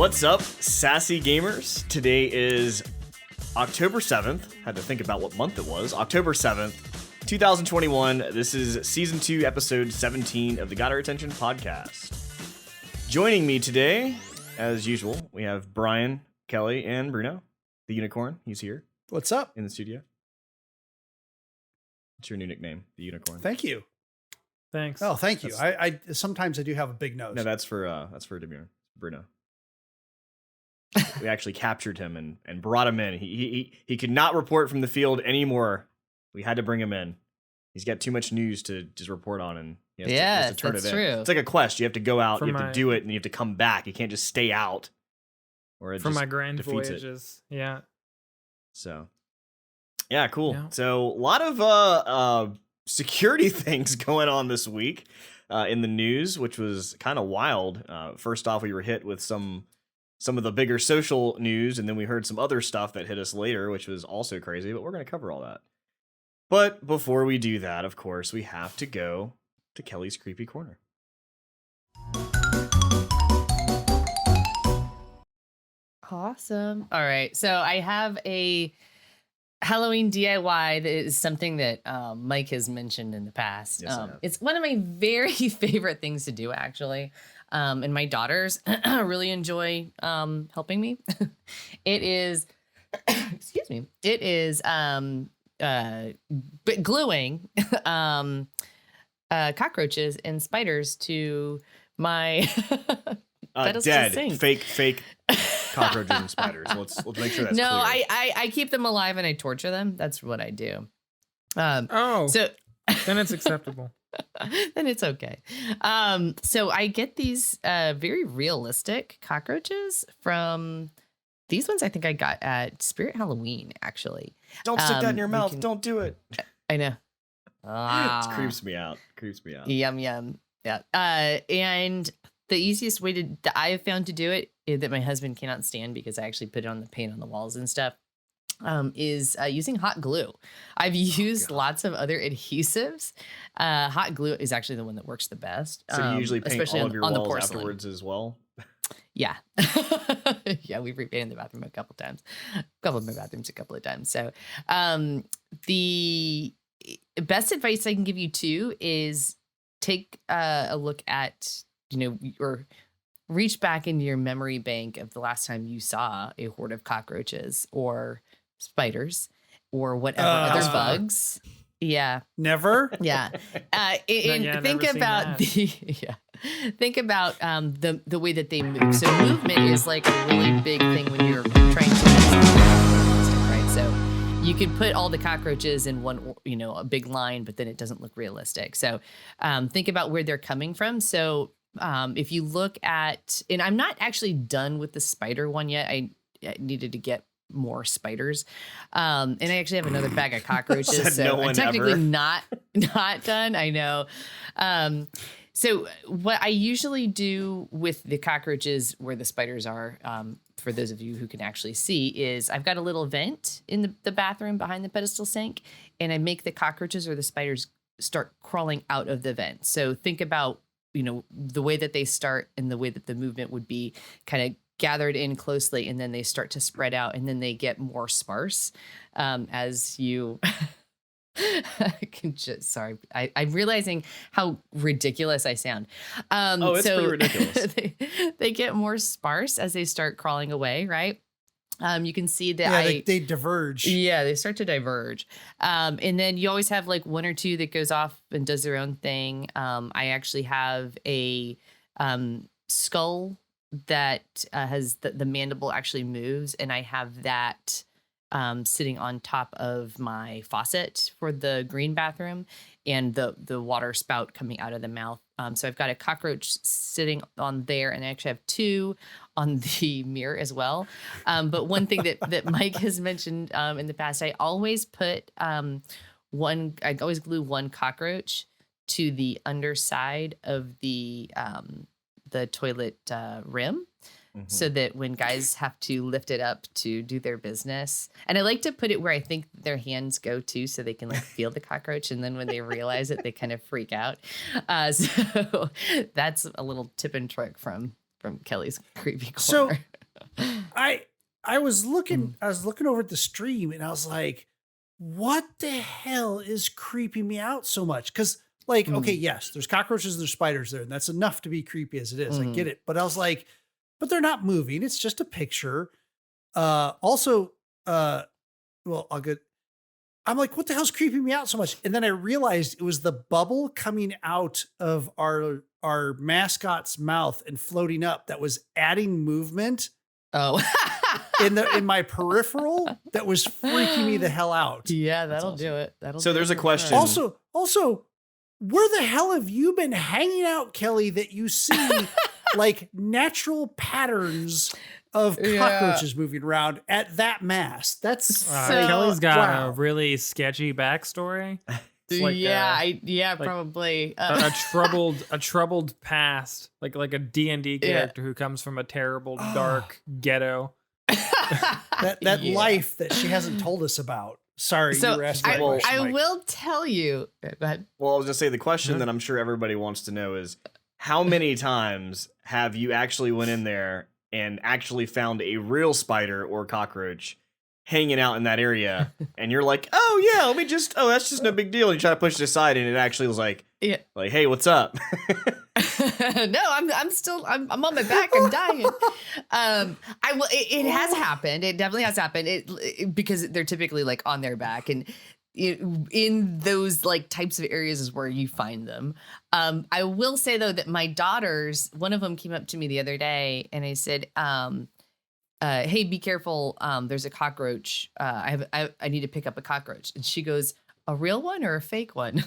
What's up, sassy gamers? Today is October 7th. Had to think about what month it was. October 7th, 2021. This is Season 2, Episode 17 of the Got Our Attention podcast. Joining me today, as usual, we have Brian, Kelly, and Bruno, the unicorn. He's here. What's up? In the studio. What's your new nickname, the unicorn? Thank you. Thanks. Oh, thank you. I sometimes I do have a big nose. No, that's for Devour, Bruno. We actually captured him and brought him in. He could not report from the field anymore. We had to bring him in. He's got too much news to just report on, and he has to turn that's it in. true. It's like a quest. You have to go out, you have to do it, and you have to come back. You can't just stay out. Or it for just my grand defeats voyages. it. Yeah. So, yeah, cool. Yeah. So, a lot of security things going on this week in the news, which was kind of wild. First off, we were hit with some of the bigger social news, and then we heard some other stuff that hit us later, which was also crazy, but we're going to cover all that. But before we do that, of course, we have to go to Kelly's Creepy Corner. Awesome. All right. So I have a Halloween DIY that is something that Mike has mentioned in the past. Yes, I have. It's one of my very favorite things to do, actually. And my daughters really enjoy helping me. It is, excuse me, it is gluing cockroaches and spiders to my Dead, sink. fake cockroaches and spiders. Let's make sure that's no, clear. I keep them alive and I torture them. That's what I do. So then it's acceptable. Then it's okay. So I get these very realistic cockroaches from these ones. I think I got at Spirit Halloween, actually. Don't stick that in your mouth. Don't do it. I know. It creeps me out. Yum, yum. Yeah. And the easiest way that I have found to do it, that my husband cannot stand because I actually put it on the paint on the walls and stuff, is using hot glue. I've used lots of other adhesives. Hot glue is actually the one that works the best. So you usually paint especially all of your on the walls porcelain afterwards as well? Yeah. Yeah, we've repainted the bathroom a couple of my bathrooms a couple of times. So the best advice I can give you too is take a look at, or reach back into your memory bank of the last time you saw a horde of cockroaches or spiders or whatever other bugs. Yeah. Never. Yeah. And think about think about the way that they move. So movement is like a really big thing when you're trying to right? So you could put all the cockroaches in one, a big line, but then it doesn't look realistic. So think about where they're coming from. So if you look at, and I'm not actually done with the spider one yet. I needed to get more spiders. And I actually have another bag of cockroaches. So I'm technically not done. I know. So what I usually do with the cockroaches where the spiders are, for those of you who can actually see, is I've got a little vent in the bathroom behind the pedestal sink, and I make the cockroaches or the spiders start crawling out of the vent. So think about, the way that they start and the way that the movement would be kind of gathered in closely, and then they start to spread out, and then they get more sparse as you sorry, I'm realizing how ridiculous I sound. It's pretty ridiculous. They get more sparse as they start crawling away, right? You can see that they diverge. Yeah, they start to diverge. And then you always have like one or two that goes off and does their own thing. I actually have a skull that has the mandible actually moves, and I have that sitting on top of my faucet for the green bathroom, and the water spout coming out of the mouth. So I've got a cockroach sitting on there, and I actually have two on the mirror as well. But one thing that Mike has mentioned in the past, I always put I always glue one cockroach to the underside of the toilet rim. Mm-hmm. So that when guys have to lift it up to do their business, and I like to put it where I think their hands go to, so they can like feel the cockroach, and then when they realize it, they kind of freak out. So that's a little tip and trick from Kelly's Creepy Corner. So I was looking over at the stream and I was like, what the hell is creeping me out so much? Because like, okay, yes, there's cockroaches and there's spiders there, and that's enough to be creepy as it is. I get it. But I was like, but they're not moving. It's just a picture. Also, well, I'm like, what the hell's creeping me out so much? And then I realized it was the bubble coming out of our mascot's mouth and floating up that was adding movement. Oh, in my peripheral that was freaking me the hell out. Yeah, that'll do it. So there's a question. Also, where the hell have you been hanging out, Kelly, that you see like natural patterns of cockroaches moving around at that mass? That's Kelly's got a really sketchy backstory. Like probably a troubled past, like a D&D character who comes from a terrible dark ghetto. that life that she hasn't told us about. Sorry, so you were asking I will tell you. Go ahead. Well, I was gonna say the question that I'm sure everybody wants to know is how many times have you actually went in there and actually found a real spider or cockroach hanging out in that area, and you're like, that's just no big deal. And you try to push it aside, and it actually was like, hey, what's up? No, I'm on my back. I'm dying. It has happened. It definitely has happened. Because they're typically like on their back, and in those like types of areas is where you find them. I will say though that my daughters, one of them came up to me the other day, and I said, hey, be careful. There's a cockroach. I need to pick up a cockroach. And she goes, a real one or a fake one?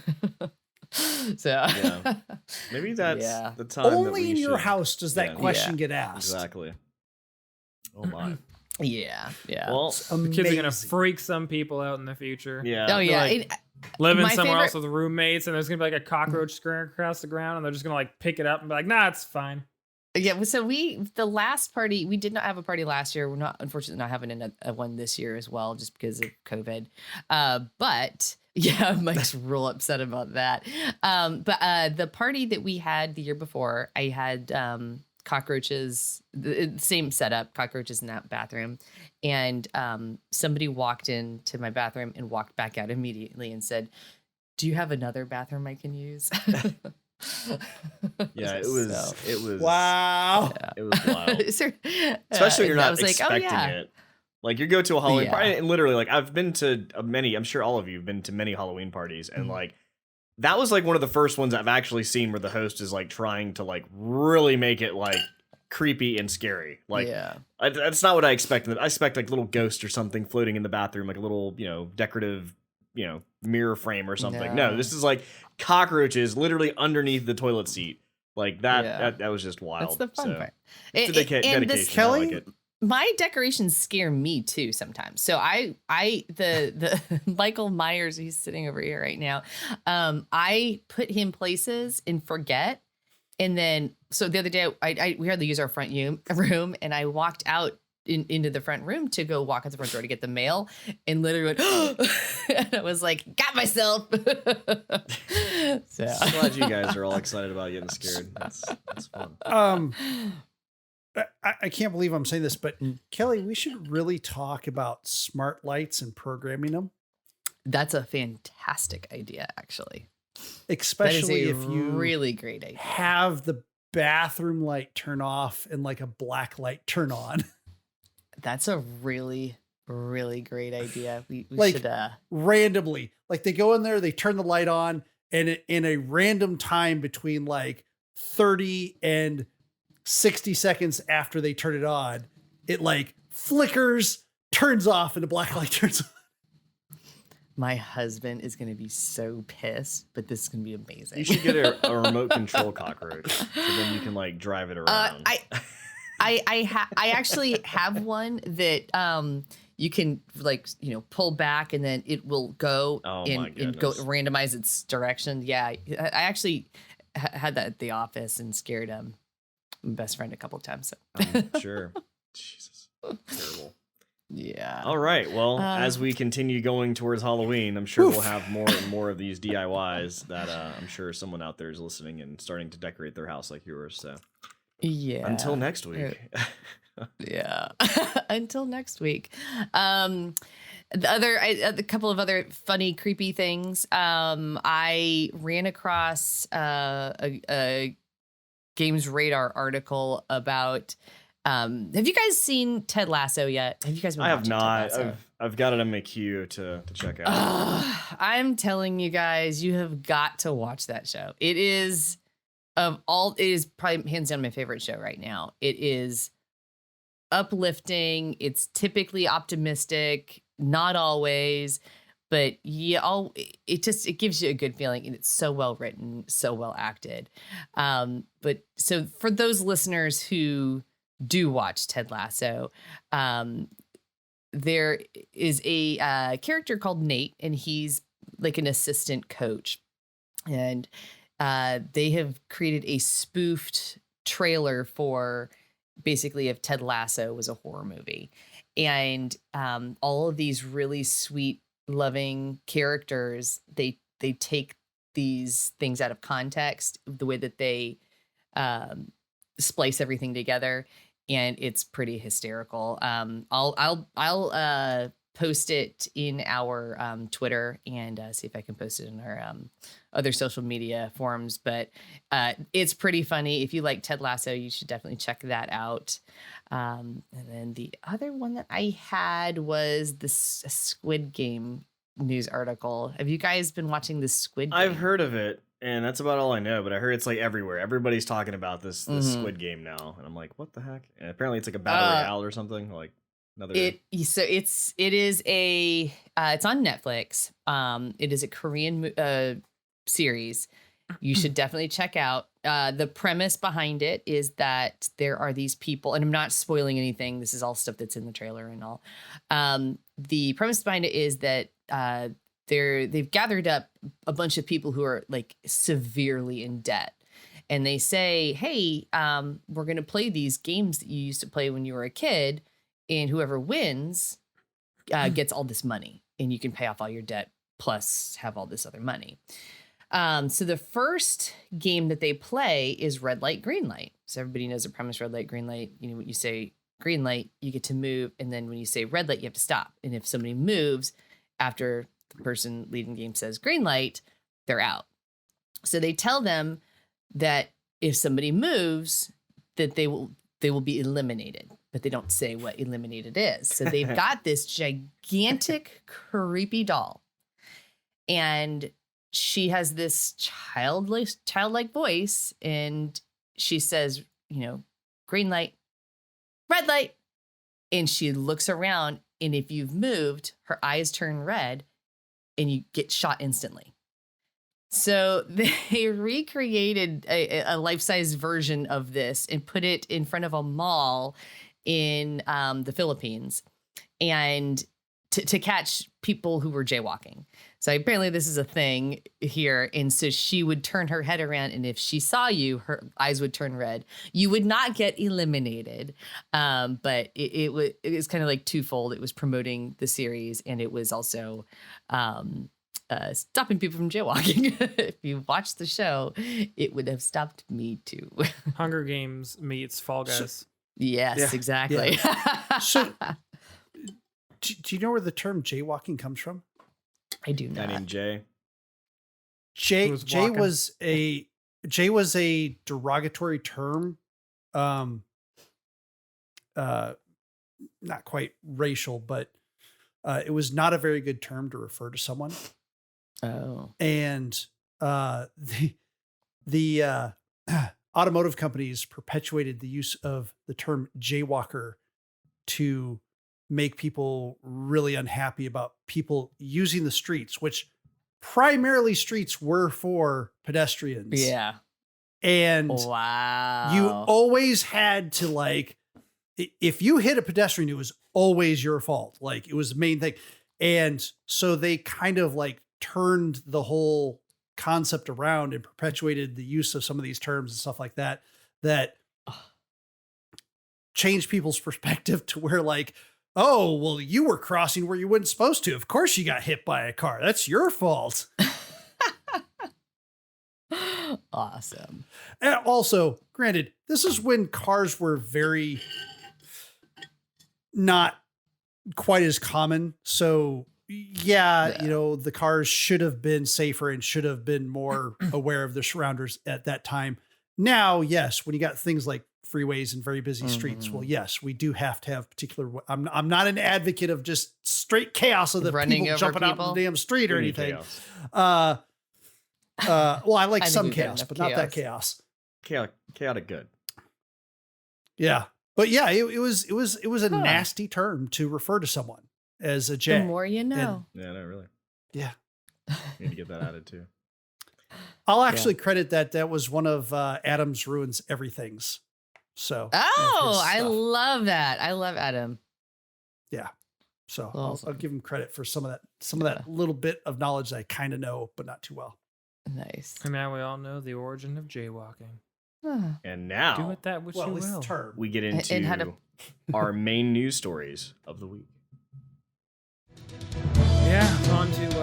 So maybe that's the time. Only in your house does that question get asked. Exactly. Oh my. Yeah. Well, the kids are gonna freak some people out in the future. Yeah. Oh yeah. Like, living somewhere else with roommates, and there's gonna be like a cockroach scurrying across the ground, and they're just gonna like pick it up and be like, nah, it's fine. Yeah, so the last party, we did not have a party last year. We're not, unfortunately, not having a one this year as well, just because of COVID. But yeah, Mike's real upset about that. But the party that we had the year before, I had cockroaches, the same setup, cockroaches in that bathroom. And somebody walked into my bathroom and walked back out immediately and said, do you have another bathroom I can use? Yeah, it was wow. It was wild. Especially when you're not expecting it. Like you go to a Halloween party, and literally, like I've been to many. I'm sure all of you have been to many Halloween parties, and like that was like one of the first ones I've actually seen where the host is like trying to like really make it like creepy and scary. Like that's not what I expected. I expect like little ghost or something floating in the bathroom, like a little decorative mirror frame or something. No, this is like cockroaches literally underneath the toilet seat. Like that was just wild. That's the fun part. It's a dedication. Kelly, I like it. My decorations scare me too sometimes. So the Michael Myers, he's sitting over here right now. I put him places and forget. And then, so the other day we hardly use our front room, and I walked out into the front room to go walk out the front door to get the mail, and literally went, and I was like, got myself. So I'm glad you guys are all excited about getting scared. That's fun. I can't believe I'm saying this, but Kelly, we should really talk about smart lights and programming them. That's a fantastic idea, actually. Especially if you really great idea. Have the bathroom light turn off and like a black light turn on. That's a really, really great idea. We like should randomly, like they go in there, they turn the light on, and in a random time between like 30 and 60 seconds after they turn it on, it like flickers, turns off, and the black light turns on. My husband is going to be so pissed, but this is going to be amazing. You should get a remote control cockroach, so then you can like drive it around. I actually have one that you can like pull back, and then it will go and go randomize its direction. Yeah, I actually had that at the office and scared my best friend a couple of times. So. Sure. Jesus, terrible. Yeah. All right. Well, as we continue going towards Halloween, I'm sure we'll have more and more of these DIYs that I'm sure someone out there is listening and starting to decorate their house like yours. So yeah. Until next week. Yeah. Until next week. A couple of other funny, creepy things. I ran across a Games Radar article about. Have you guys seen Ted Lasso yet? Have you guys been watching Ted Lasso? I've got it in my queue to check out. I'm telling you guys, you have got to watch that show. It is probably hands down my favorite show right now. It is uplifting. It's typically optimistic, not always, but it gives you a good feeling, and it's so well written, so well acted. But so for those listeners who do watch Ted Lasso, there is a character called Nate, and he's like an assistant coach, and they have created a spoofed trailer for basically if Ted Lasso was a horror movie. And all of these really sweet, loving characters, they take these things out of context, the way that they splice everything together, and it's pretty hysterical. I'll post it in our Twitter and see if I can post it in our other social media forums. But it's pretty funny. If you like Ted Lasso, you should definitely check that out. And then the other one that I had was the Squid Game news article. Have you guys been watching the Squid Game? I've heard of it, and that's about all I know. But I heard it's like everywhere. Everybody's talking about this Squid Game now, and I'm like, what the heck? And apparently, it's like a battle royale or something. Like another. It's on Netflix. It is a Korean series. You should definitely check out. The premise behind it is that there are these people, and I'm not spoiling anything. This is all stuff that's in the trailer and all. The premise behind it is that they've gathered up a bunch of people who are like severely in debt, and they say, "Hey, we're going to play these games that you used to play when you were a kid, and whoever wins gets all this money, and you can pay off all your debt plus have all this other money." So the first game that they play is red light, green light. So everybody knows the premise, red light, green light. You know, when you say green light, you get to move. And then when you say red light, you have to stop. And if somebody moves after the person leading the game says green light, they're out. So they tell them that if somebody moves, that they will be eliminated, but they don't say what eliminated is. So they've got this gigantic, creepy doll. And she has this childlike voice, and she says, you know, green light, red light. And she looks around, and if you've moved, her eyes turn red and you get shot instantly. So they recreated a life-size version of this and put it in front of a mall in the Philippines, and to catch people who were jaywalking. So apparently this is a thing here. And so she would turn her head around, and if she saw you, her eyes would turn red. You would not get eliminated. But it was kind of like twofold. It was promoting the series, and it was also stopping people from jaywalking. If you watched the show, it would have stopped me too. Hunger Games meets Fall Guys. Yes, exactly. Yeah. So do you know where the term jaywalking comes from? I do not. I mean, Jay. Jay was a derogatory term, not quite racial, but it was not a very good term to refer to someone. Oh, and the automotive companies perpetuated the use of the term jaywalker to make people really unhappy about people using the streets, which primarily streets were for pedestrians. Yeah. And wow, you always had to, like, if you hit a pedestrian, it was always your fault. Like, it was the main thing. And so they kind of like turned the whole concept around and perpetuated the use of some of these terms and stuff like that, that changed people's perspective to where, like, oh, well, you were crossing where you weren't supposed to. Of course you got hit by a car. That's your fault. Awesome. And also, granted, this is when cars were very, not quite as common. So yeah, the cars should have been safer and should have been more aware of their surroundings at that time. Now, yes, when you got things like freeways and very busy streets, well, yes, we do have to have particular. I'm not an advocate of just straight chaos of the Running people over jumping out people? the damn street or Pretty anything. chaos. Well, I like I think some we've got chaos, enough but not that chaos. Chaotic good. Yeah. But yeah, it was a nasty term to refer to someone as a J. The more you know. Yeah, no, really. Yeah. Need to get that added too. I'll actually credit that was one of Adam's Ruins Everything's. So I love that. I love Adam. Yeah. So Awesome. I'll give him credit for some of that little bit of knowledge that I kind of know, but not too well. Nice. And now we all know the origin of jaywalking. And Do now with that which Well, you at least will. the term. we get And how into to- our main news stories of the week. Yeah, on to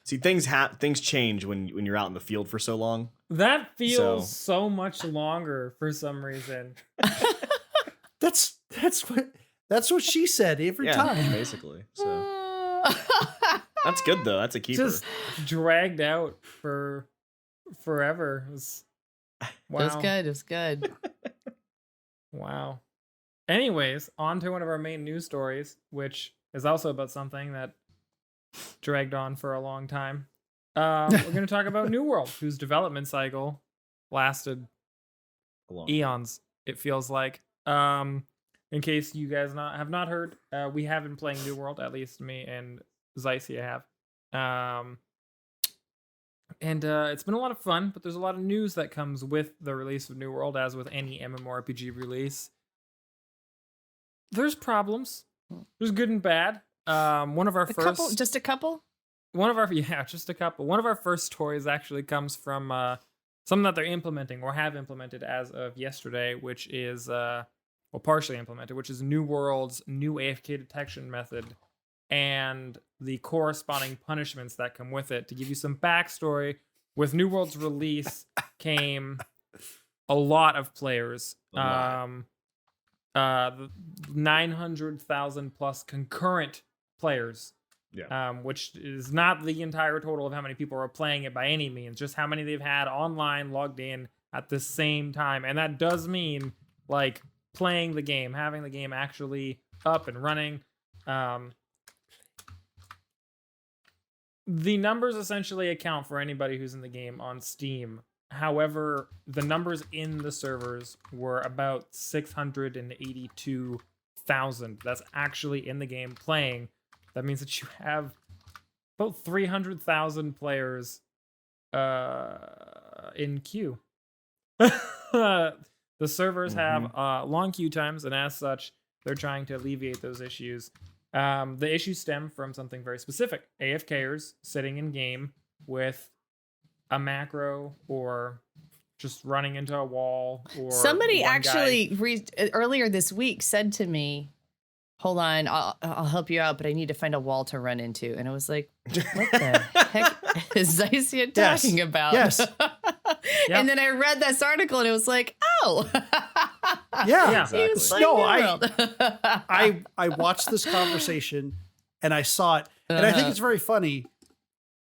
See, things change when what out in the field for so long. that feels so much longer for some reason. That's what she said every time. basically. So that's good though. That's a keeper. Just dragged out for forever. It was, wow. It was good. It was good. Wow. Anyways, on to one of our main news stories, which is also about something that dragged on for a long time. We're going to talk about New World, whose development cycle lasted eons, it feels like. In case you guys have not heard, we have been playing New World, at least me and Zycia have. And it's been a lot of fun, but there's a lot of news that comes with the release of New World, as with any MMORPG release. There's problems. There's good and bad. One of our Just a couple? Just a couple. One of our first stories actually comes from something that they're implementing or have implemented as of yesterday, which is partially implemented, which is New World's new AFK detection method and the corresponding punishments that come with it. To give you some backstory, with New World's release came a lot of players. 900,000 plus concurrent players. Yeah. Which is not the entire total of how many people are playing it by any means, just how many they've had online logged in at the same time. And that does mean like playing the game, having the game actually up and running. The numbers essentially account for anybody who's in the game on Steam. However, the numbers in the servers were about 682,000. That's actually in the game playing. That means that you have about 300,000 players in queue. The servers have long queue times, and as such, they're trying to alleviate those issues. The issues stem from something very specific. AFKers sitting in game with a macro or just running into a wall. Or somebody actually earlier this week said to me, hold on, I'll help you out, but I need to find a wall to run into. And I was like, what the heck is Zycia talking about? Yes. And then I read this article and it was like, oh. Yeah. Exactly. No, I watched this conversation and I saw it. And I think it's very funny.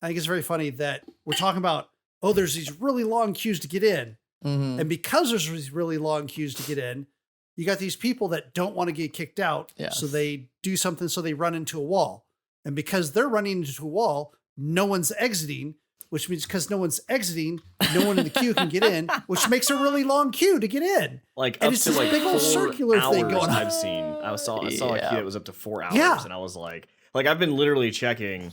I think it's very funny that we're talking about, there's these really long queues to get in. Mm-hmm. And because there's these really long queues to get in, you got these people that don't want to get kicked out. Yes. So they do something. So they run into a wall. And because they're running into a wall, no one's exiting, which means because no one's exiting, no one in the queue can get in, which makes a really long queue to get in. Like and up it's to this like big old 4 circular hours thing going on. I've seen. I saw a queue that was up to 4 hours, Yeah. and I was like I've been literally checking,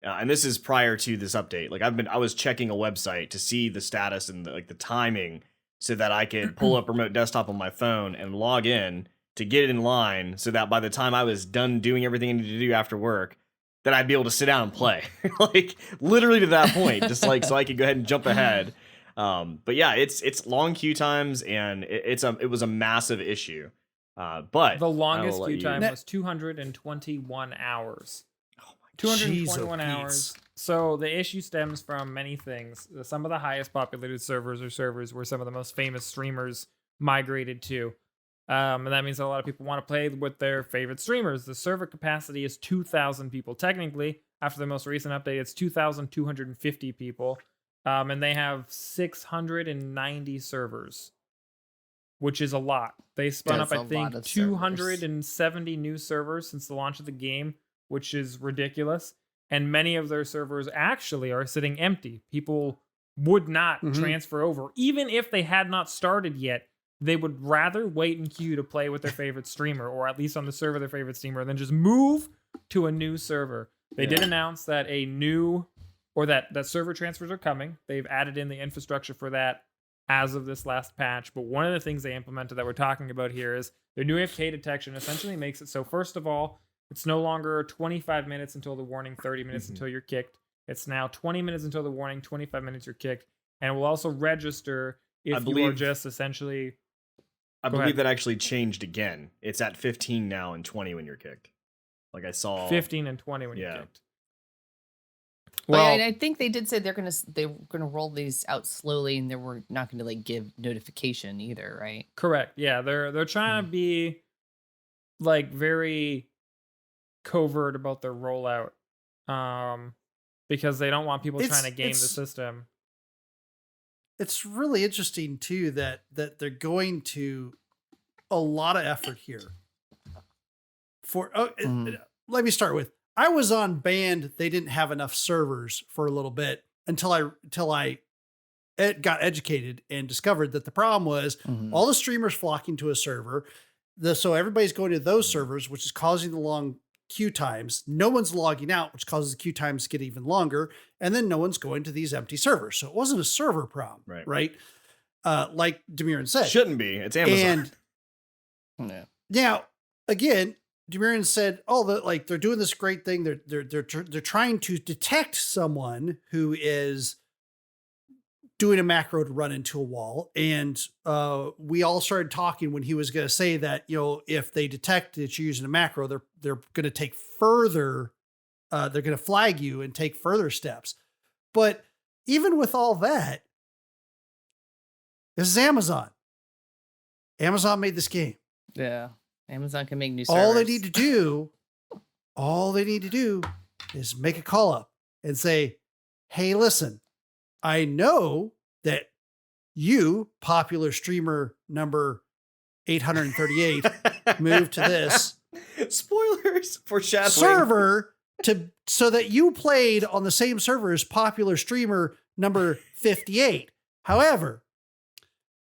and this is prior to this update. Like I was checking a website to see the status and the timing, so that I could pull up remote desktop on my phone and log in to get in line, so that by the time I was done doing everything I needed to do after work, that I'd be able to sit down and play. Like literally to that point, just like so I could go ahead and jump ahead. But yeah, it's long queue times, and it was a massive issue. But the longest I will queue let time you- was 221 hours. Oh my 221 hours. So the issue stems from many things. Some of the highest populated servers are servers where some of the most famous streamers migrated to. And that means that a lot of people want to play with their favorite streamers. The server capacity is 2,000 people. Technically, after the most recent update, it's 2,250 people. And they have 690 servers, which is a lot. They spun up, I think, 270 new servers since the launch of the game, which is ridiculous. And many of their servers actually are sitting empty. People would not transfer over. Even if they had not started yet, they would rather wait in queue to play with their favorite streamer, or at least on the server of their favorite streamer, than just move to a new server. They did announce that that server transfers are coming. They've added in the infrastructure for that as of this last patch. But one of the things they implemented that we're talking about here is their new AFK detection essentially makes it so, first of all, it's no longer 25 minutes until the warning, 30 minutes until you're kicked. It's now 20 minutes until the warning, 25 minutes you're kicked. And it will also register if you are just essentially... I believe that actually changed again. It's at 15 now and 20 when you're kicked. Like I saw 15 and 20 when you're kicked. Well, and I think they did say they're gonna roll these out slowly, and they were not gonna like give notification either, right? Correct. Yeah, they're trying to be like very covert about their rollout, because they don't want people trying to game the system. It's really interesting too that they're going to a lot of effort here. Let me start with, I was on band. They didn't have enough servers for a little bit until I got educated and discovered that the problem was all the streamers flocking to a server. So everybody's going to those servers, which is causing the long queue times. No one's logging out, which causes the queue times to get even longer. And then no one's going to these empty servers. So it wasn't a server problem, right? Like Demiran said. Shouldn't be. It's Amazon. And now, again, Demiran said, they're doing this great thing. They're trying to detect someone who is doing a macro to run into a wall. And we all started talking when he was going to say that, if they detect that you're using a macro, they're going to take further, they're going to flag you and take further steps. But even with all that, this is Amazon. Amazon made this game. Yeah. Amazon can make new servers. All they need to do is make a call up and say, hey, listen, I know that you, popular streamer number 838, moved to this spoilers foreshadowing server so that you played on the same server as popular streamer number 58. However,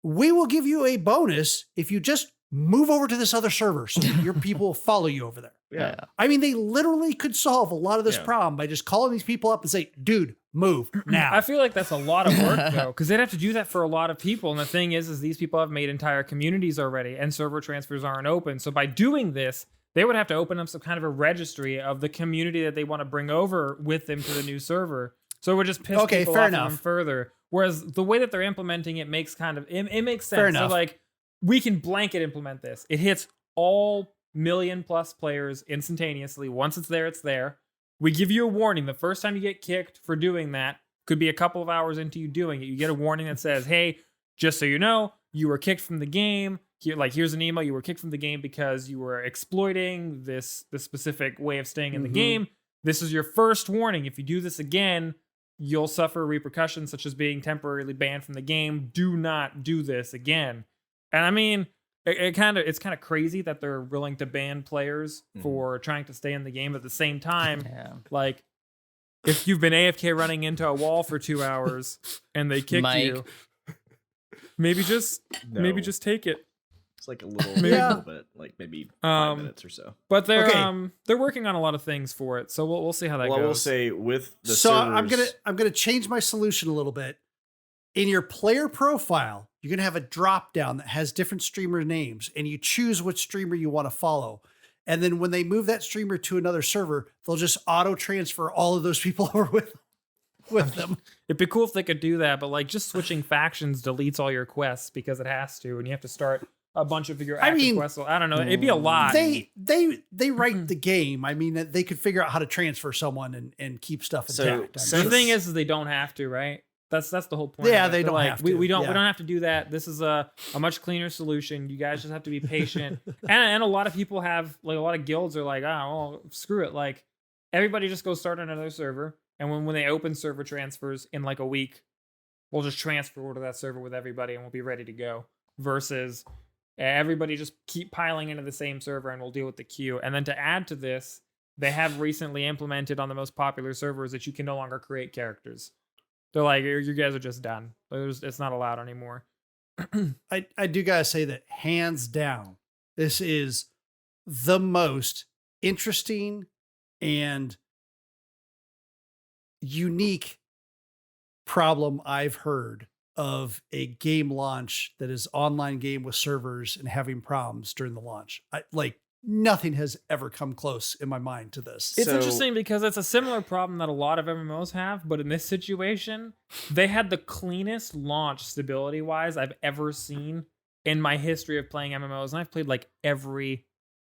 we will give you a bonus if you just move over to this other server so that your people will follow you over there. Yeah. I mean, they literally could solve a lot of this problem by just calling these people up and say, dude, move now. I feel like that's a lot of work though, because they'd have to do that for a lot of people. And the thing is these people have made entire communities already and server transfers aren't open. So by doing this, they would have to open up some kind of a registry of the community that they want to bring over with them to the new server. So it would just piss people off even further. Whereas the way that they're implementing it makes it makes sense. Fair enough. So like, we can blanket implement this. It hits all million+ players instantaneously. Once it's there, it's there. We give you a warning. The first time you get kicked for doing that, could be a couple of hours into you doing it. You get a warning that says, hey, just so you know, you were kicked from the game. Here's an email. You were kicked from the game because you were exploiting this specific way of staying in the game. This is your first warning. If you do this again, you'll suffer repercussions such as being temporarily banned from the game. Do not do this again. And I mean, it's kind of crazy that they're willing to ban players for trying to stay in the game. At the same time, like if you've been AFK running into a wall for 2 hours and they kick you, maybe just take it. It's like a little bit, like maybe 5 minutes or so. But they're working on a lot of things for it, so we'll see how that goes. I will say with the servers, I'm gonna change my solution a little bit. In your player profile, you're going to have a drop down that has different streamer names, and you choose which streamer you want to follow. And then when they move that streamer to another server, they'll just auto transfer all of those people over with them. It'd be cool if they could do that, but like just switching factions deletes all your quests because it has to, and you have to start a bunch of your active quests. I don't know. It'd be a lot. They write the game. I mean, they could figure out how to transfer someone and keep stuff intact. So the thing is they don't have to, right? That's the whole point. Yeah, they don't have to. We don't have to do that. This is a much cleaner solution. You guys just have to be patient. and a lot of people have, like, a lot of guilds are like, oh, well, screw it. Like, everybody just go start another server. And when they open server transfers in like a week, we'll just transfer over to that server with everybody and we'll be ready to go. Versus everybody just keep piling into the same server and we'll deal with the queue. And then to add to this, they have recently implemented on the most popular servers that you can no longer create characters. They're like, you guys are just done. It's not allowed anymore. I do gotta say that hands down, this is the most interesting and unique problem I've heard of a game launch that is online game with servers and having problems during the launch. Nothing has ever come close in my mind to this. It's interesting because it's a similar problem that a lot of MMOs have, but in this situation, they had the cleanest launch stability-wise I've ever seen in my history of playing MMOs. And I've played like every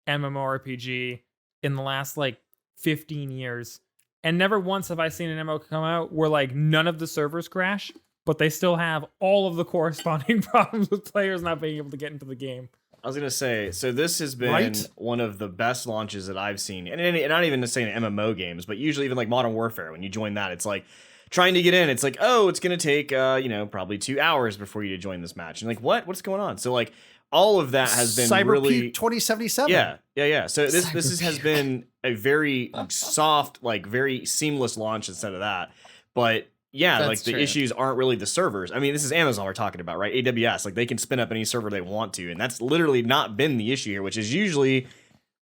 MMORPG in the last like 15 years. And never once have I seen an MMO come out where like none of the servers crash, but they still have all of the corresponding problems with players not being able to get into the game. I was going to say, so this has been one of the best launches that I've seen. And not even to say in MMO games, but usually even like Modern Warfare, when you join that, it's like trying to get in. It's like, oh, it's going to take, probably 2 hours before you to join this match. And like, what's going on? So like all of that has been really 2077. Yeah. So this has been a very soft, like very seamless launch instead of that. But yeah, That's like the true. issues aren't really the servers. I mean, this is Amazon we're talking about, right? AWS, like they can spin up any server they want to, and that's literally not been the issue here, which is usually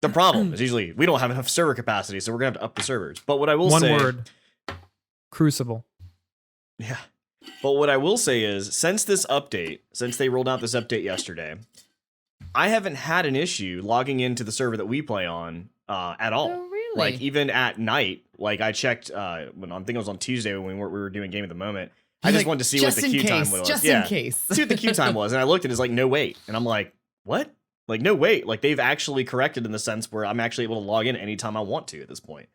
the problem. Is usually we don't have enough server capacity, so we're gonna have to up the servers. But what I will say, one word, Crucible. yeah. But what I will say is, since they rolled out this update yesterday, I haven't had an issue logging into the server that we play on at all. Oh, really? Like even at night, like I checked I think it was on Tuesday when we were doing Game of the Moment. I just wanted to see what the queue time was. Just in case. See what the queue time was. And I looked and it's like, no wait. And I'm like, what? Like, no wait. Like they've actually corrected in the sense where I'm actually able to log in anytime I want to at this point.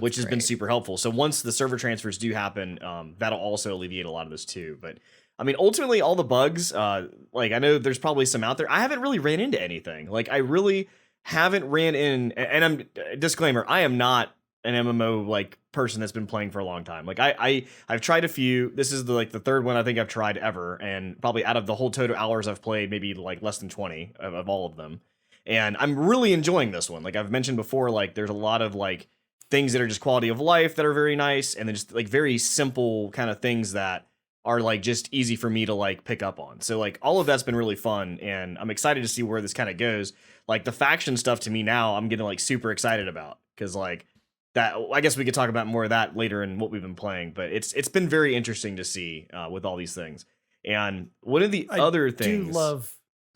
Which has been super helpful. So once the server transfers do happen, that'll also alleviate a lot of this too. But I mean, ultimately all the bugs, like I know there's probably some out there. I haven't really ran into anything. Like I really haven't ran in, and I'm disclaimer, I am not an MMO like person that's been playing for a long time. Like I've tried a few. This is the third one I think I've tried ever, and probably out of the whole total hours I've played, maybe like less than 20 of all of them. And I'm really enjoying this one. Like I've mentioned before, like there's a lot of like things that are just quality of life that are very nice, and then just like very simple kind of things that are like just easy for me to like pick up on. So like all of that's been really fun, and I'm excited to see where this kind of goes. Like the faction stuff to me now, I'm getting like super excited about, because like that, I guess we could talk about more of that later in what we've been playing, but it's been very interesting to see with all these things. And one of the other things, go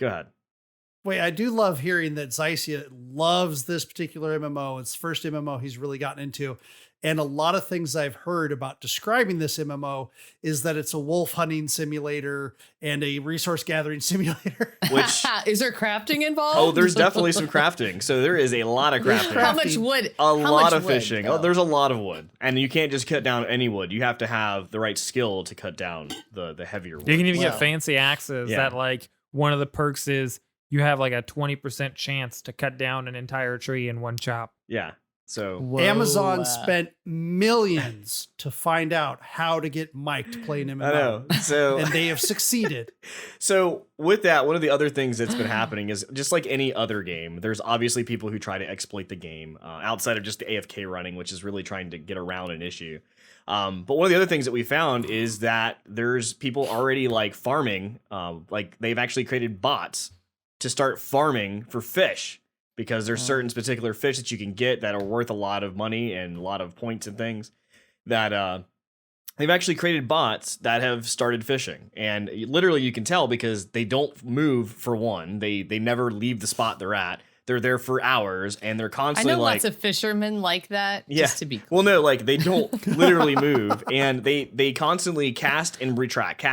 ahead. Wait, I do love hearing that Zycia loves this particular MMO. It's the first MMO he's really gotten into. And a lot of things I've heard about describing this MMO is that it's a wolf hunting simulator and a resource gathering simulator. Which is there crafting involved? Oh, there's definitely some crafting. So there is a lot of crafting. How much wood? A lot of fishing. Oh, there's a lot of wood. And you can't just cut down any wood. You have to have the right skill to cut down the heavier wood. You can even get fancy axes that like one of the perks is you have like a 20% chance to cut down an entire tree in one chop. Yeah. So Amazon spent millions to find out how to get Mike to play an MMO. I know. So and they have succeeded. So with that, one of the other things that's been happening is just like any other game, there's obviously people who try to exploit the game outside of just the AFK running, which is really trying to get around an issue. But one of the other things that we found is that there's people already like farming, like they've actually created bots to start farming for fish. Because there's certain particular fish that you can get that are worth a lot of money and a lot of points and things that they've actually created bots that have started fishing. And literally you can tell because they don't move for one. They never leave the spot they're at. They're there for hours and they're constantly I know lots of fishermen like that. Yeah. Just to be clear. Well, no, like they don't literally move and they constantly cast and retract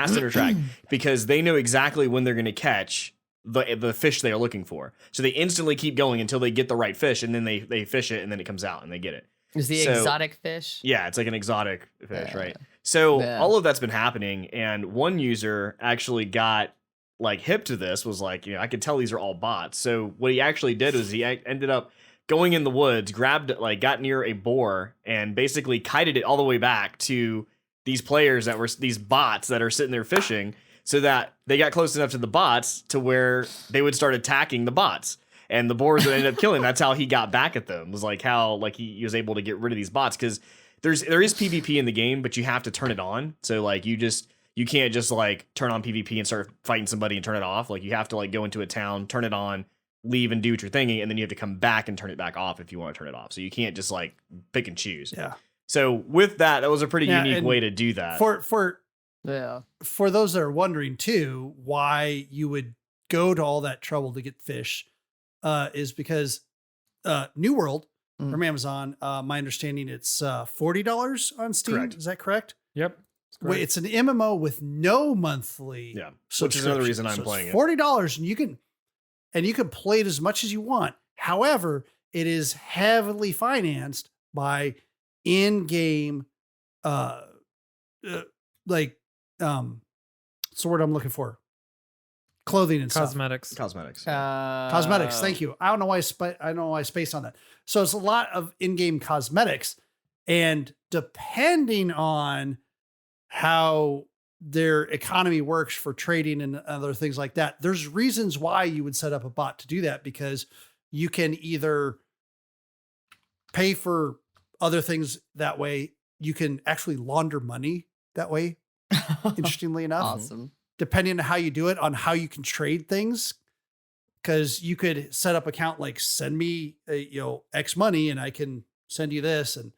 because they know exactly when they're going to catch the fish they are looking for. So they instantly keep going until they get the right fish, and then they fish it, and then it comes out, and they get it. Is the exotic fish? Yeah, it's like an exotic fish, right? So all of that's been happening, and one user actually got like hip to this, was like, I could tell these are all bots. So what he actually did was he ended up going in the woods, got near a boar, and basically kited it all the way back to these players that were these bots that are sitting there fishing, so that they got close enough to the bots to where they would start attacking the bots, and the boars would end up killing. That's how he got back at them. It was like how he was able to get rid of these bots, because there is PvP in the game, but you have to turn it on. So like you can't just like turn on PvP and start fighting somebody and turn it off. Like you have to like go into a town, turn it on, leave and do what you're thinking, and then you have to come back and turn it back off if you want to turn it off. So you can't just like pick and choose. Yeah. So with that was a pretty unique way to do that. For those that are wondering too, why you would go to all that trouble to get fish, is because New World from Amazon, my understanding it's $40 on Steam. Correct. Is that correct? Yep. Wait, it's an MMO with no monthly. Yeah. Which is another reason I'm playing it. $40, and you can play it as much as you want. However, it is heavily financed by in-game, what's the word I'm looking for? Clothing and cosmetics. Cosmetics. Cosmetics. Thank you. I don't know why I spaced on that. So it's a lot of in-game cosmetics, and depending on how their economy works for trading and other things like that, there's reasons why you would set up a bot to do that, because you can either pay for other things that way. You can actually launder money that way. Interestingly enough, Awesome. Depending on how you do it, on how you can trade things, because you could set up account like send me X money and I can send you this, and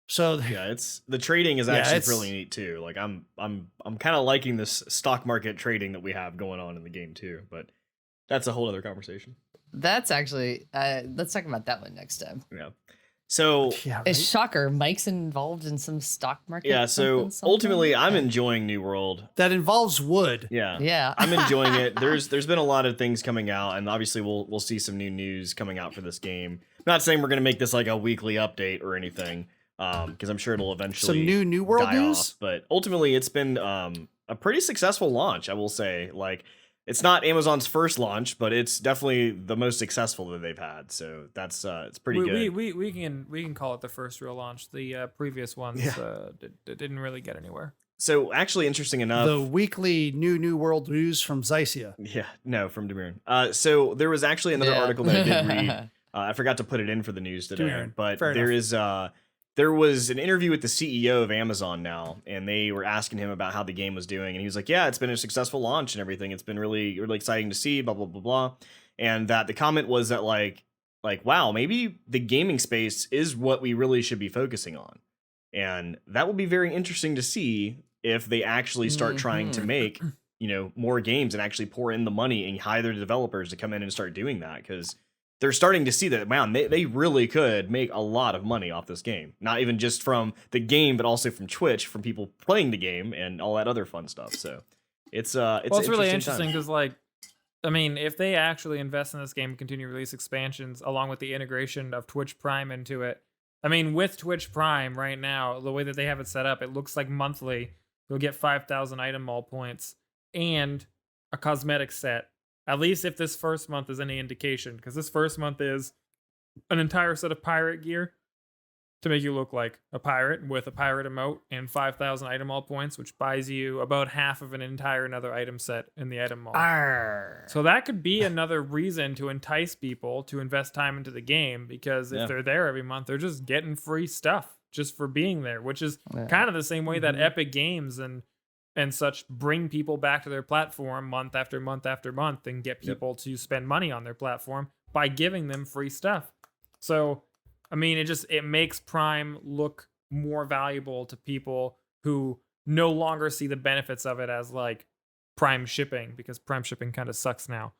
so yeah, the trading is actually really neat too. Like I'm kind of liking this stock market trading that we have going on in the game too, but that's a whole other conversation. That's actually let's talk about that one next time. Yeah. So it's shocker. Mike's involved in some stock market. Yeah. So ultimately, I'm enjoying New World. That involves wood. Yeah. Yeah. I'm enjoying it. There's been a lot of things coming out, and obviously we'll see some new news coming out for this game. I'm not saying we're gonna make this like a weekly update or anything, because I'm sure it'll eventually some New World news. Off, but ultimately, it's been a pretty successful launch, I will say. Like, it's not Amazon's first launch, but it's definitely the most successful that they've had. So that's it's pretty good. We can call it the first real launch. The previous ones didn't really get anywhere. So actually, interesting enough, the weekly New World news from Zycia. Yeah, no, from Devour. So there was actually another article that I did read. I forgot to put it in for the news today, but there was an interview with the CEO of Amazon now, and they were asking him about how the game was doing, and he was like, yeah, it's been a successful launch and everything. It's been really, really exciting to see, blah, blah, blah, blah. And that the comment was that like, wow, maybe the gaming space is what we really should be focusing on. And that will be very interesting to see if they actually start trying to make, more games and actually pour in the money and hire their developers to come in and start doing that, because they're starting to see that, man, they really could make a lot of money off this game. Not even just from the game, but also from Twitch, from people playing the game and all that other fun stuff. So it's really interesting because, if they actually invest in this game and continue to release expansions along with the integration of Twitch Prime into it. With Twitch Prime right now, the way that they have it set up, it looks like monthly you'll get 5,000 item mall points and a cosmetic set. At least if this first month is any indication, because this first month is an entire set of pirate gear to make you look like a pirate with a pirate emote and 5,000 item mall points, which buys you about half of another item set in the item mall. Arr. So that could be another reason to entice people to invest time into the game, because if they're there every month, they're just getting free stuff just for being there, which is kind of the same way that Epic Games and such bring people back to their platform month after month after month and get people to spend money on their platform by giving them free stuff. So, it makes Prime look more valuable to people who no longer see the benefits of it as like Prime shipping, because Prime shipping kind of sucks now.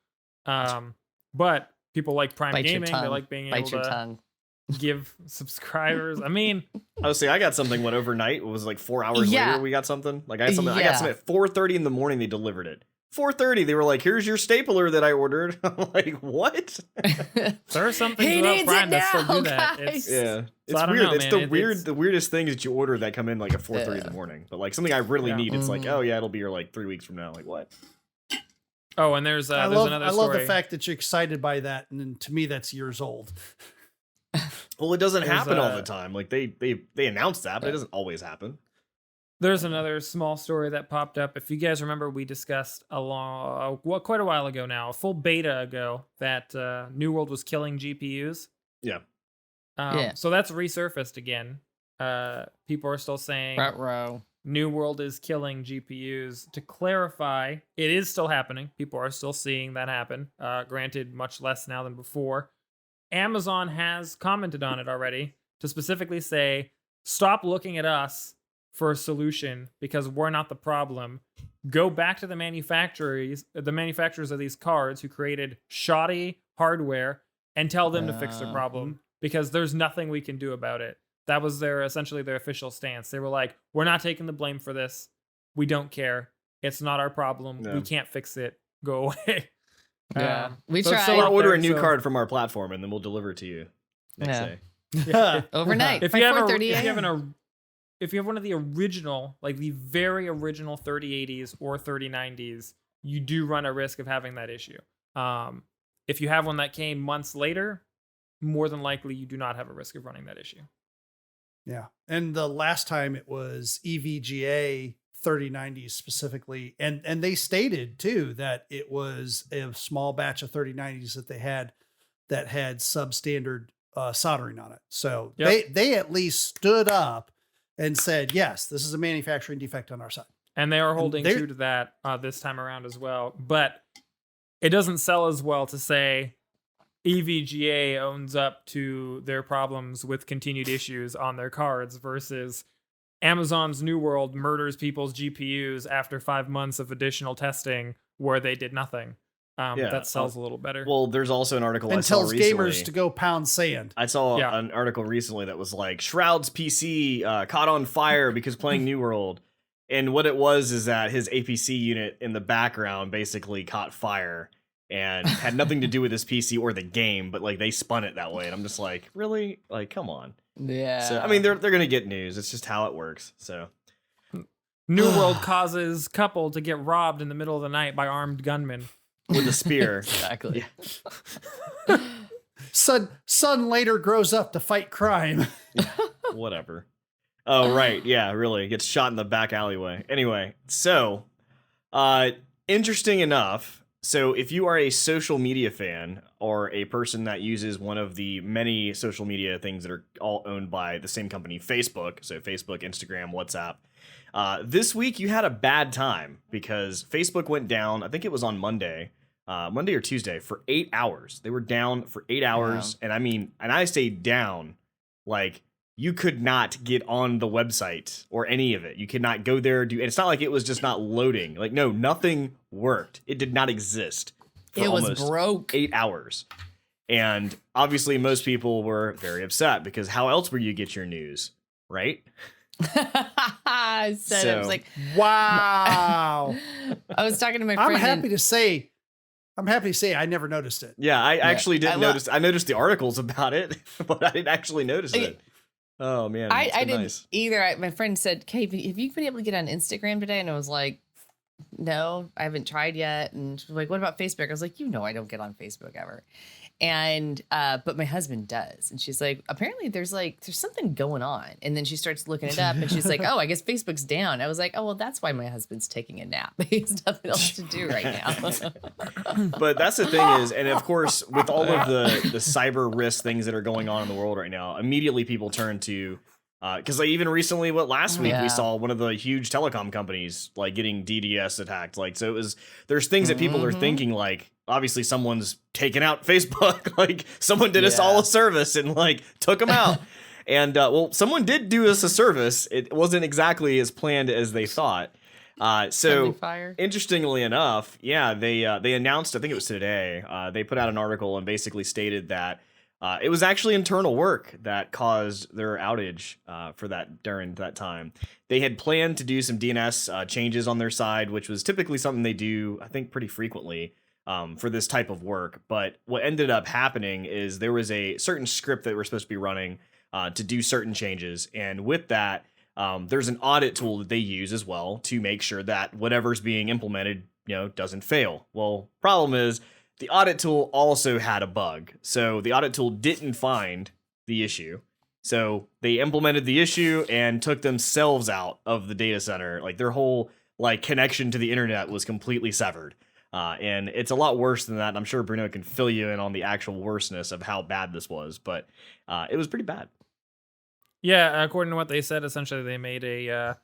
But people like Prime Gaming, they like being able to give subscribers. Honestly, I got something overnight. It was like 4 hours later we got something. Like I had something. I got something at 4:30 in the morning. They delivered it. 4:30, they were like, "Here's your stapler that I ordered." I'm like, "What?" There are some things He about needs Prime it that still now, do that. guys. Yeah, it's I don't weird. know, It's man. the weirdest things that you order that come in like at 4:30 in the morning. But like something I really Yeah. need, it's like, oh yeah, it'll be here like 3 weeks from now. Like what? Oh, and there's I another love story. the fact that you're excited by that, and then to me that's years old. Well, it doesn't There's, happen all the time. Like they announce that, but it doesn't always happen. There's another small story that popped up. If you guys remember, we discussed quite a while ago now, a full beta ago, that New World was killing GPUs. Yeah. So that's resurfaced again. People are still saying Row. New World is killing GPUs. To clarify, it is still happening. People are still seeing that happen. Granted, much less now than before. Amazon has commented on it already to specifically say, stop looking at us for a solution because we're not the problem. Go back to the manufacturers of these cards who created shoddy hardware and tell them to fix their problem because there's nothing we can do about it. That was essentially their official stance. They were like, we're not taking the blame for this. We don't care. It's not our problem. No. We can't fix it. Go away. Yeah. We so it's tried. still Or out order there, a new so- card from our platform, and then we'll deliver it to you next Yeah. day. Yeah. Overnight. If by you have 4:30 if you have one of the original, like the very original 3080s or 3090s, you do run a risk of having that issue. If you have one that came months later, more than likely you do not have a risk of running that issue. Yeah. And the last time it was EVGA 3090s specifically. And they stated too that it was a small batch of 3090s that they had that had substandard soldering on it. So they at least stood up and said, yes, this is a manufacturing defect on our side. And they are holding true to that this time around as well. But it doesn't sell as well to say EVGA owns up to their problems with continued issues on their cards versus Amazon's New World murders people's GPUs after 5 months of additional testing where they did nothing. That sells a little better. Well, there's also an article I And saw tells recently. gamers to go pound sand. I saw an article recently that was like Shroud's PC caught on fire because playing New World. And what it was is that his APC unit in the background basically caught fire and had nothing to do with his PC or the game, but like they spun it that way. And I'm just like, really? Like, come on. Yeah. So I mean, they're gonna get news. It's just how it works. So New World causes couple to get robbed in the middle of the night by armed gunmen. with a spear. Exactly. Son later grows up to fight crime. Whatever. Oh, right. Yeah, really. Gets shot in the back alleyway. Anyway, so interesting enough. So if you are a social media fan or a person that uses one of the many social media things that are all owned by the same company, Facebook, so Facebook, Instagram, WhatsApp, this week you had a bad time because Facebook went down, I think it was on Monday or Tuesday, for 8 hours. They were down for 8 hours. Wow. And I say down, like you could not get on the website or any of it. You could not go there. It's not like it was just not loading. Like, no, nothing worked. It did not exist. For It was almost broke. 8 hours. And obviously most people were very upset because how else would you get your news, right? I said, I was like, Wow. I was talking to my friend. I'm happy to say I never noticed it. Yeah, I actually didn't I notice. I noticed the articles about it, but I didn't actually notice it. Oh man, I it's been didn't nice. either. My friend said, "Hey, have you been able to get on Instagram today?" And I was like, "No, I haven't tried yet." And she was like, "What about Facebook?" I was like, I don't get on Facebook ever. And but my husband does, and she's like, apparently there's something going on. And then she starts looking it up, and she's like, "Oh, I guess Facebook's down." I was like, "Oh, well, that's why my husband's taking a nap. He has nothing else to do right now." But that's the thing is, and of course, with all of the cyber risk things that are going on in the world right now, immediately people turn to, because like even recently, last week we saw one of the huge telecom companies like getting DDoS attacked. Like, so there's things that people are thinking like, obviously someone's taken out Facebook, like someone did us all a service and like took them out. And well, someone did do us a service. It wasn't exactly as planned as they thought. So interestingly enough, they announced, I think it was today, they put out an article and basically stated that It was actually internal work that caused their outage during that time. They had planned to do some DNS changes on their side, which was typically something they do, I think, pretty frequently for this type of work. But what ended up happening is there was a certain script that we're supposed to be running to do certain changes. And with that, there's an audit tool that they use as well to make sure that whatever's being implemented, doesn't fail. Well, problem is, the audit tool also had a bug. So the audit tool didn't find the issue. So they implemented the issue and took themselves out of the data center. Like their whole connection to the internet was completely severed. And it's a lot worse than that. I'm sure Bruno can fill you in on the actual worstness of how bad this was, but it was pretty bad. Yeah, according to what they said, essentially they made a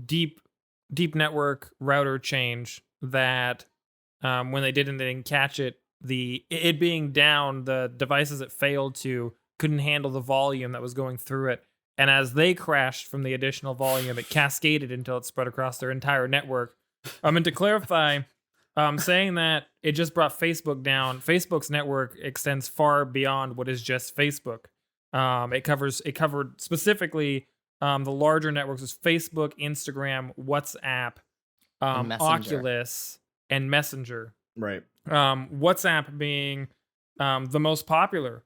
deep network router change that when they didn't catch it, it being down, the devices it failed to couldn't handle the volume that was going through it. And as they crashed from the additional volume, it cascaded until it spread across their entire network. And to clarify, saying that it just brought Facebook down, Facebook's network extends far beyond what is just Facebook. It covered specifically the larger networks is Facebook, Instagram, WhatsApp, Oculus, and Messenger. Right. WhatsApp being the most popular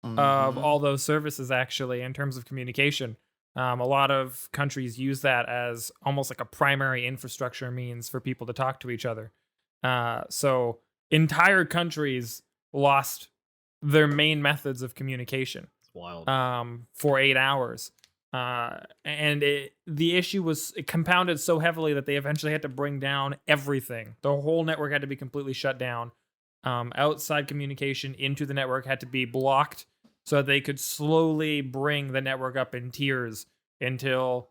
of all those services, actually, in terms of communication. A lot of countries use that as almost like a primary infrastructure means for people to talk to each other. So entire countries lost their main methods of communication. It's wild. For 8 hours. And the issue was it compounded so heavily that they eventually had to bring down everything. The whole network had to be completely shut down. Outside communication into the network had to be blocked so that they could slowly bring the network up in tiers until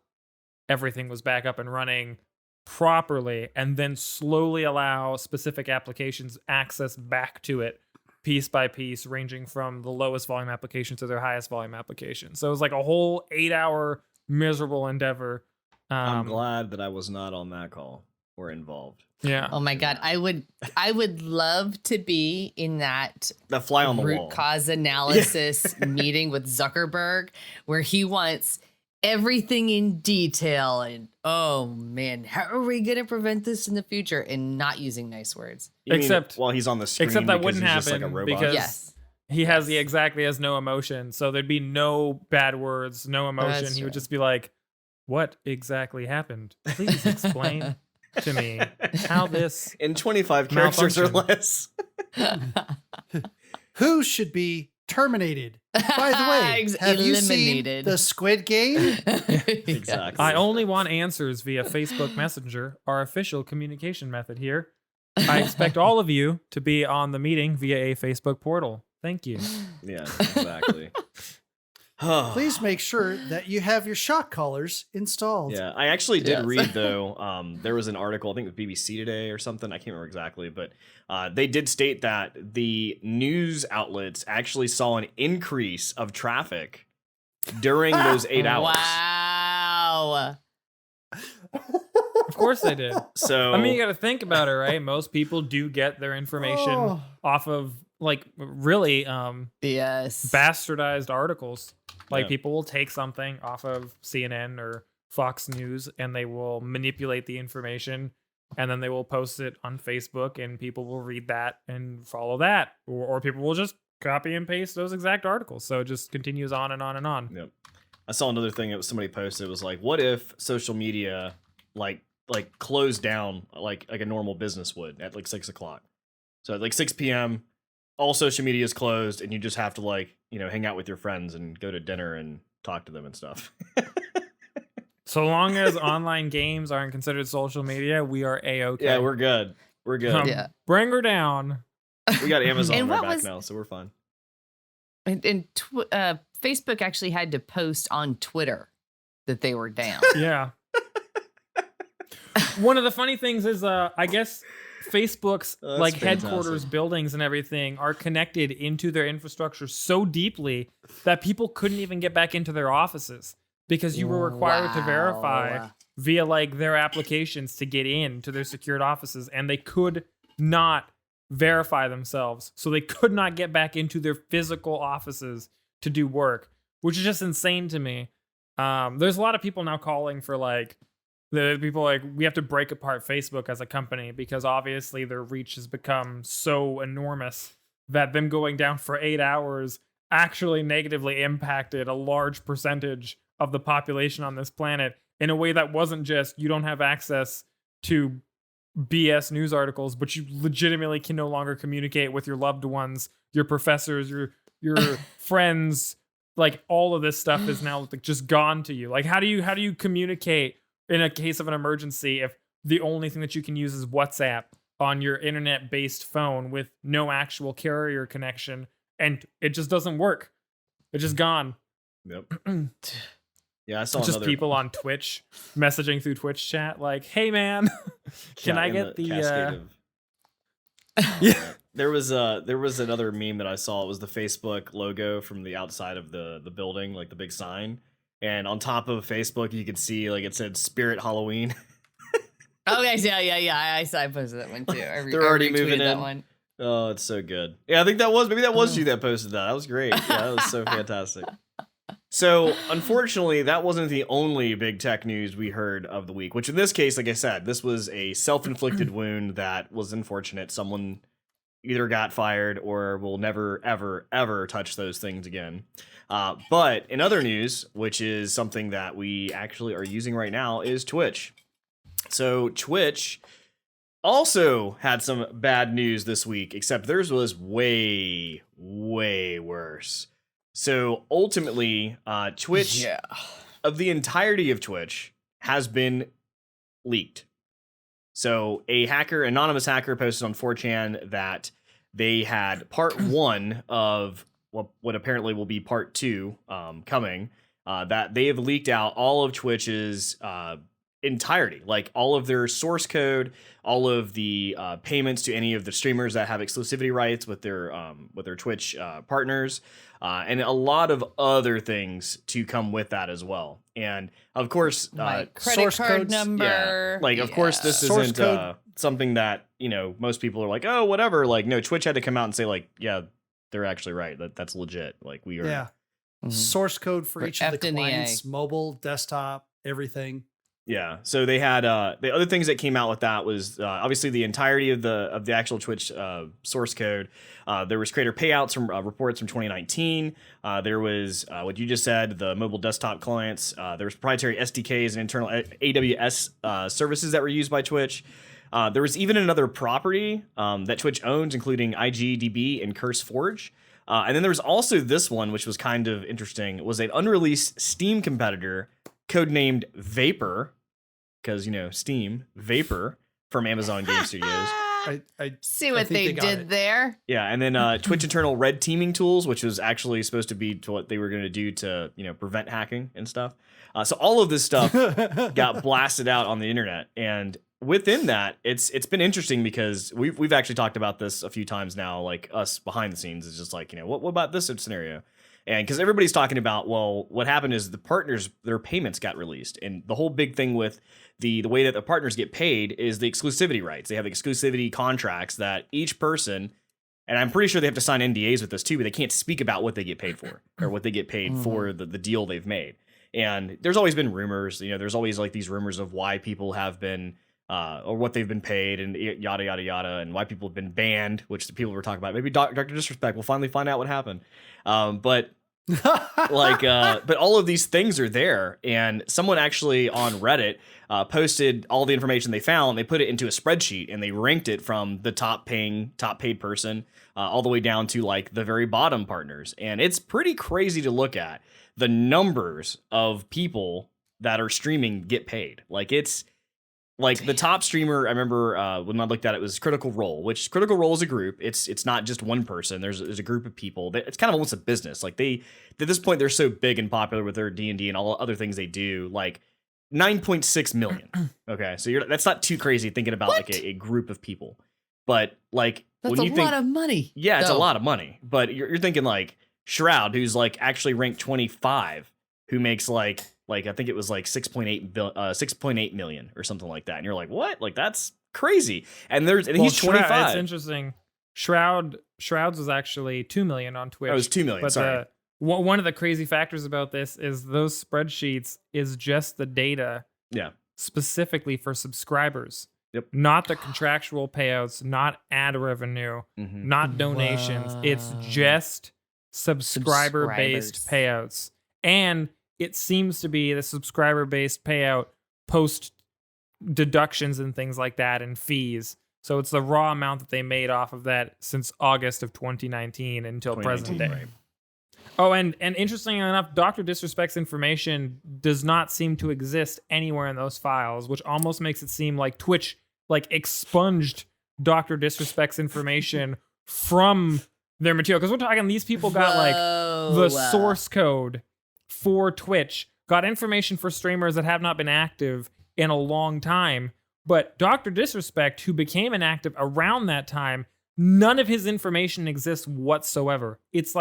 everything was back up and running properly, and then slowly allow specific applications access back to it piece by piece, ranging from the lowest volume application to their highest volume application. So it was like a whole 8-hour miserable endeavor. I'm glad that I was not on that call or involved. Yeah. Oh my God. I would love to be in that The fly on the root wall. cause analysis meeting with Zuckerberg, where he wants everything in detail. And oh man, how are we going to prevent this in the future? And not using nice words. You mean Except while he's on the screen, except that because wouldn't he's just happen like a robot? because Yes. he has no emotion. So there'd be no bad words, no emotion. That's He would true. just be like, what exactly happened? Please explain to me how this in 25 characters or malfunction. less. Who should be terminated? By the way, have you seen Eliminated. the Squid Game? Exactly. I only want answers via Facebook Messenger, our official communication method here. I expect all of you to be on the meeting via a Facebook portal. Thank you. Yeah, exactly. Please make sure that you have your shock collars installed. Yeah, I actually did Yes. read though. There was an article, I think it was BBC Today or something. I can't remember exactly, but they did state that the news outlets actually saw an increase of traffic during those 8 hours. Wow. Of course they did. So I mean, you got to think about it, right? Most people do get their information Oh. off of like really Yes. bastardized articles. Like Yeah. people will take something off of CNN or Fox News and they will manipulate the information and then they will post it on Facebook and people will read that and follow that. Or people will just copy and paste those exact articles. So it just continues on and on and on. Yep. I saw another thing that somebody posted. It was like, what if social media like closed down like a normal business would at like 6 o'clock? So at like 6 p.m., all social media is closed and you just have to hang out with your friends and go to dinner and talk to them and stuff. So long as online games aren't considered social media, we are A-okay. Yeah, we're good. We're good. Yeah. Bring her down. We got Amazon And on our what back was- now, so we're fine. And Facebook actually had to post on Twitter that they were down. Yeah. One of the funny things is, I guess Facebook's That's like fantastic. headquarters buildings and everything are connected into their infrastructure so deeply that people couldn't even get back into their offices because you were required to verify Wow. via like their applications to get into their secured offices, and they could not verify themselves, so they could not get back into their physical offices to do work, which is just insane to me. There's a lot of people now calling for like the people like we have to break apart Facebook as a company because obviously their reach has become so enormous that them going down for 8 hours actually negatively impacted a large percentage of the population on this planet in a way that wasn't just you don't have access to BS news articles, but you legitimately can no longer communicate with your loved ones, your professors, your friends. Like all of this stuff is now like just gone to you. Like how do you communicate in a case of an emergency if the only thing that you can use is WhatsApp on your internet-based phone with no actual carrier connection, and it just doesn't work? It's just gone. Yep. Yeah, I saw just another... people on Twitch messaging through Twitch chat like, "Hey man, can I get the?" Yeah, there was another meme that I saw. It was the Facebook logo from the outside of the building, like the big sign, and on top of Facebook, you could see like it said "Spirit Halloween." Okay, yeah. I posted that one too. They're already moving in. That one. Oh, it's so good. Yeah, I think maybe that was you that posted that. That was great. Yeah, that was so fantastic. So, unfortunately, that wasn't the only big tech news we heard of the week, which in this case, like I said, this was a self-inflicted wound that was unfortunate. Someone either got fired or will never, ever, ever touch those things again. But in other news, which is something that we actually are using right now, is Twitch. So, Twitch also had some bad news this week, except theirs was way, way worse. So ultimately, Twitch, of the entirety of Twitch, has been leaked. So a anonymous hacker posted on 4chan that they had part 1 of what apparently will be part 2 coming, that they have leaked out all of Twitch's entirety, like all of their source code, all of the payments to any of the streamers that have exclusivity rights with their Twitch partners, and a lot of other things to come with that as well. And of course, my credit card number. Yeah, of course, this isn't something that most people are like, oh, whatever. Like, no, Twitch had to come out and say like, yeah, they're actually right. That's legit. Like, we are. Yeah. Mm-hmm. Source code for each of the clients, mobile, desktop, everything. Yeah, so they had the other things that came out with that was obviously the entirety of the actual Twitch source code. There was creator payouts from reports from 2019. There was what you just said, the mobile desktop clients. There was proprietary SDKs and internal AWS services that were used by Twitch. There was even another property that Twitch owns, including IGDB and CurseForge. And then there was also this one, which was kind of interesting. It was an unreleased Steam competitor codenamed Vapor, because Steam Vapor from Amazon Game Studios. I see what they did there. Yeah, and then Twitch internal red teaming tools, which was actually supposed to be what they were going to do to prevent hacking and stuff. So all of this stuff got blasted out on the internet, and within that, it's been interesting because we've actually talked about this a few times now. Like us behind the scenes is just like what about this scenario? And because everybody's talking about, well, what happened is the partners, their payments got released. And the whole big thing with the way that the partners get paid is the exclusivity rights. They have exclusivity contracts that each person, and I'm pretty sure they have to sign NDAs with this too, but they can't speak about what they get paid for or what they get paid for the deal they've made. And there's always been rumors, there's always like these rumors of why people have been, or what they've been paid and yada, yada, yada, and why people have been banned, which the people were talking about. Maybe Dr. Disrespect will finally find out what happened. But all of these things are there, and someone actually on Reddit posted all the information they found. They put it into a spreadsheet and they ranked it from the top paid person all the way down to like the very bottom partners. And it's pretty crazy to look at the numbers of people that are streaming get paid. Like it's like the top streamer, I remember when I looked at it, was Critical Role, which Critical Role is a group. It's not just one person. There's a group of people. It's kind of almost a business. Like at this point, they're so big and popular with their D&D and all the other things they do. Like 9.6 million. Okay, so that's not too crazy thinking about like a group of people. But like that's a lot of money. Yeah, it's a lot of money. But you're thinking like Shroud, who's like actually ranked 25, who makes like I think it was like 6.8 million or something like that. And you're like, what? Like that's crazy. And he's 25. It's interesting. Shrouds was actually 2 million on Twitch. Oh, it was 2 million. But Sorry. One of the crazy factors about this is those spreadsheets is just the data specifically for subscribers. Yep. Not the contractual payouts, not ad revenue, not donations. It's just subscriber-based payouts. And it seems to be the subscriber-based payout post deductions and things like that and fees. So it's the raw amount that they made off of that since August of 2019 until present day. Right. Oh, and interestingly enough, Dr. Disrespect's information does not seem to exist anywhere in those files, which almost makes it seem like Twitch expunged Dr. Disrespect's information from their material. Because we're talking, these people got the source code for Twitch, got information for streamers that have not been active in a long time. But Dr. Disrespect, who became inactive around that time, none of his information exists whatsoever. It's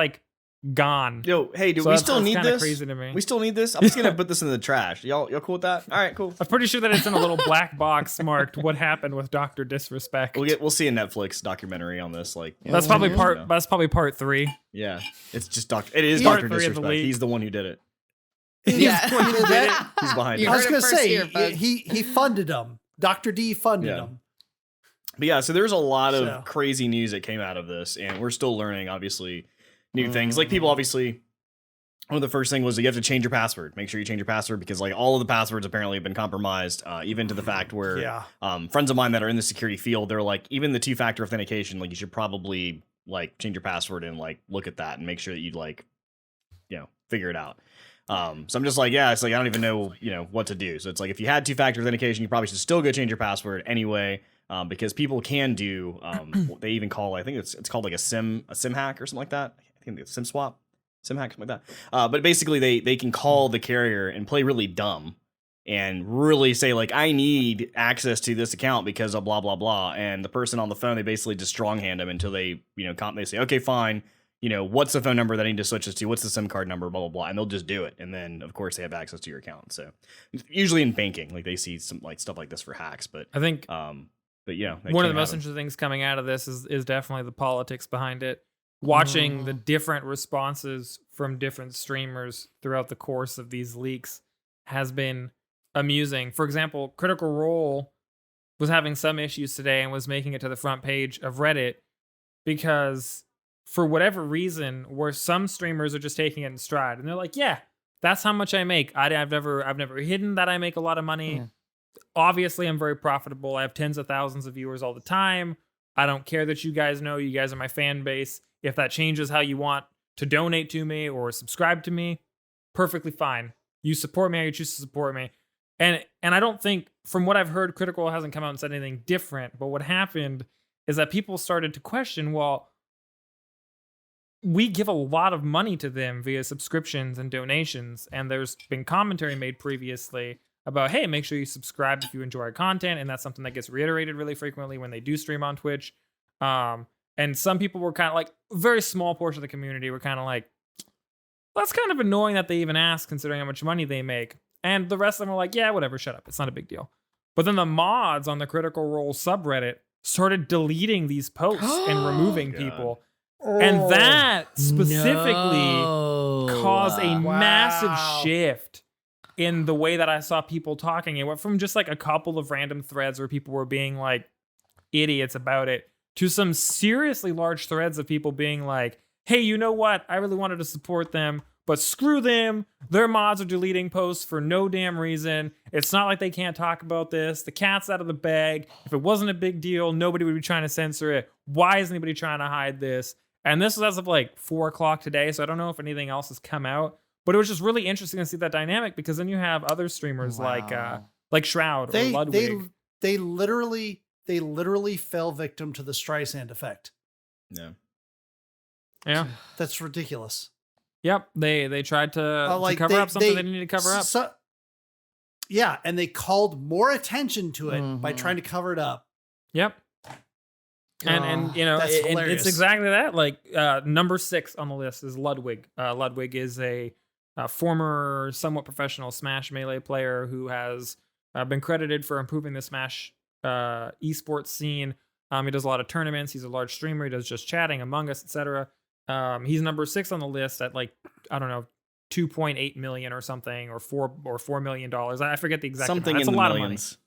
gone. Yo, hey, do we still need this? Crazy to me. We still need this? I'm just gonna put this in the trash. Y'all cool with that? All right, cool. I'm pretty sure that it's in a little black box marked "What happened with Dr. Disrespect." We'll see a Netflix documentary on this. That's probably part 3. Yeah, it's just It is Dr. Disrespect. He's the one who did it. Yeah, He's behind it. I was gonna say he funded them. Dr. D funded them. But yeah, so there's a lot of crazy news that came out of this, and we're still learning, obviously, new things. People obviously, one of the first thing was you have to change your password. Make sure you change your password because all of the passwords apparently have been compromised, even to the fact where friends of mine that are in the security field, they're even the 2-factor authentication, you should probably change your password and look at that and make sure that you'd figure it out. So I'm just I don't even know, what to do. So it's if you had 2-factor authentication, you probably should still go change your password anyway. Because people can do what they even call, I think it's called a SIM hack or something like that. I think it's SIM swap, SIM hack, something like that. But basically they can call the carrier and play really dumb and really say I need access to this account because of blah, blah, blah. And the person on the phone, they basically just stronghand them until they, they say, okay, fine. What's the phone number that I need to switch this to? What's the SIM card number? Blah, blah, blah. And they'll just do it. And then, of course, they have access to your account. So usually in banking, they see some stuff like this for hacks. But I think, but yeah, one of the most interesting things coming out of this is definitely the politics behind it. Watching the different responses from different streamers throughout the course of these leaks has been amusing. For example, Critical Role was having some issues today and was making it to the front page of Reddit because for whatever reason, where some streamers are just taking it in stride and they're like, yeah, that's how much I make. I've never hidden that I make a lot of money. Yeah. Obviously, I'm very profitable. I have tens of thousands of viewers all the time. I don't care that you guys know you guys are my fan base. If that changes how you want to donate to me or subscribe to me, perfectly fine. You support me how you choose to support me. And I don't think, from what I've heard, Critical hasn't come out and said anything different. But what happened is that people started to question, well, we give a lot of money to them via subscriptions and donations. And there's been commentary made previously about, hey, make sure you subscribe if you enjoy our content. And that's something that gets reiterated really frequently when they do stream on Twitch. And some people were kind of a very small portion of the community were kind of that's kind of annoying that they even ask considering how much money they make. And the rest of them were yeah, whatever, shut up. It's not a big deal. But then the mods on the Critical Role subreddit started deleting these posts and removing people. And that specifically caused a massive shift in the way that I saw people talking. It went from just a couple of random threads where people were being idiots about it to some seriously large threads of people being hey, you know what? I really wanted to support them, but screw them. Their mods are deleting posts for no damn reason. It's not like they can't talk about this. The cat's out of the bag. If it wasn't a big deal, nobody would be trying to censor it. Why is anybody trying to hide this? And this was as of 4 o'clock today, so I don't know if anything else has come out. But it was just really interesting to see that dynamic because then you have other streamers like Shroud or Ludwig. They literally fell victim to the Streisand effect. Yeah. That's ridiculous. Yep. They tried to cover up something they didn't need to cover up. Yeah, and they called more attention to it by trying to cover it up. Yep. And it's exactly that. Number 6 on the list is Ludwig. Ludwig is a former, somewhat professional Smash Melee player who has been credited for improving the Smash esports scene. He does a lot of tournaments. He's a large streamer. He does just chatting, Among Us, etc. He's number 6 on the list at like, I don't know, 2.8 million or something, or $4 million. I forget the exact Something amount. That's in a the lot millions.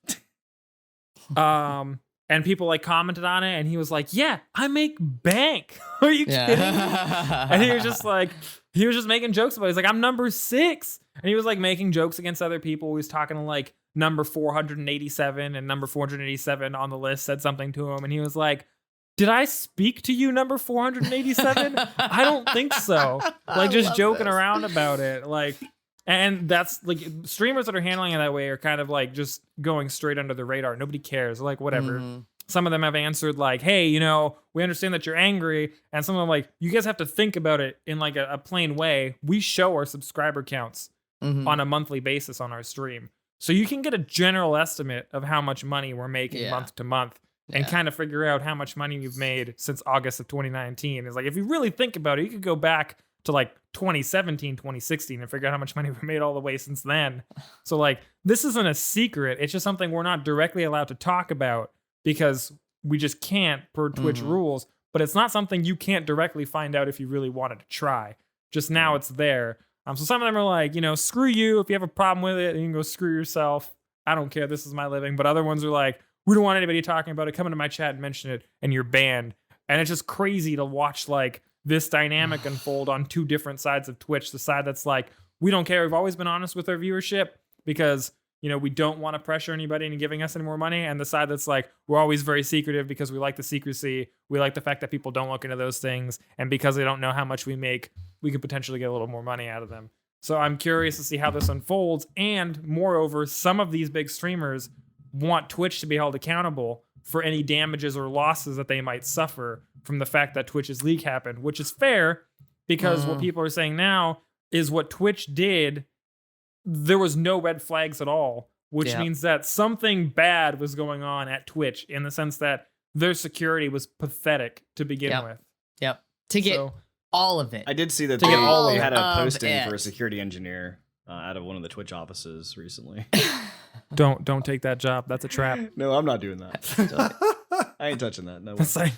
of money. And people like commented on it, and he was like, "Yeah, I make bank." Are you kidding? And he was just making jokes about it. He's like, "I'm number 6," and he was like making jokes against other people. He was talking to like number 487, and number 487 on the list said something to him, and he was like, "Did I speak to you, number 487? I don't think so." Like, just joking around about it, like. And that's like, streamers that are handling it that way are kind of like just going straight under the radar. Nobody cares. Like, whatever. Some of them have answered like, "Hey, we understand that you're angry." And some of them like, "You guys have to think about it in like a plain way. We show our subscriber counts on a monthly basis on our stream. So you can get a general estimate of how much money we're making month to month and kind of figure out how much money we've made since August of 2019. It's like, if you really think about it, you could go back to like 2017, 2016 and figure out how much money we made all the way since then. So like, this isn't a secret. It's just something we're not directly allowed to talk about because we just can't per Twitch rules, but it's not something you can't directly find out if you really wanted to try. Just now it's there. So some of them are like, screw you. If you have a problem with it, you can go screw yourself. I don't care. This is my living. But other ones are like, we don't want anybody talking about it. Come into my chat and mention it, and you're banned. And it's just crazy to watch like this dynamic unfold on two different sides of Twitch. The side that's like, we don't care. We've always been honest with our viewership because, we don't want to pressure anybody into giving us any more money. And the side that's like, we're always very secretive because we like the secrecy. We like the fact that people don't look into those things. And because they don't know how much we make, we could potentially get a little more money out of them. So I'm curious to see how this unfolds. And moreover, some of these big streamers want Twitch to be held accountable for any damages or losses that they might suffer from the fact that Twitch's leak happened, which is fair because what people are saying now is what Twitch did, there was no red flags at all, which means that something bad was going on at Twitch in the sense that their security was pathetic to begin with. Yep. To get all of it. I did see that To they get all had a of posting it. for a security engineer out of one of the Twitch offices recently. Don't take that job. That's a trap. No, I'm not doing that. I ain't touching that. No. That's like,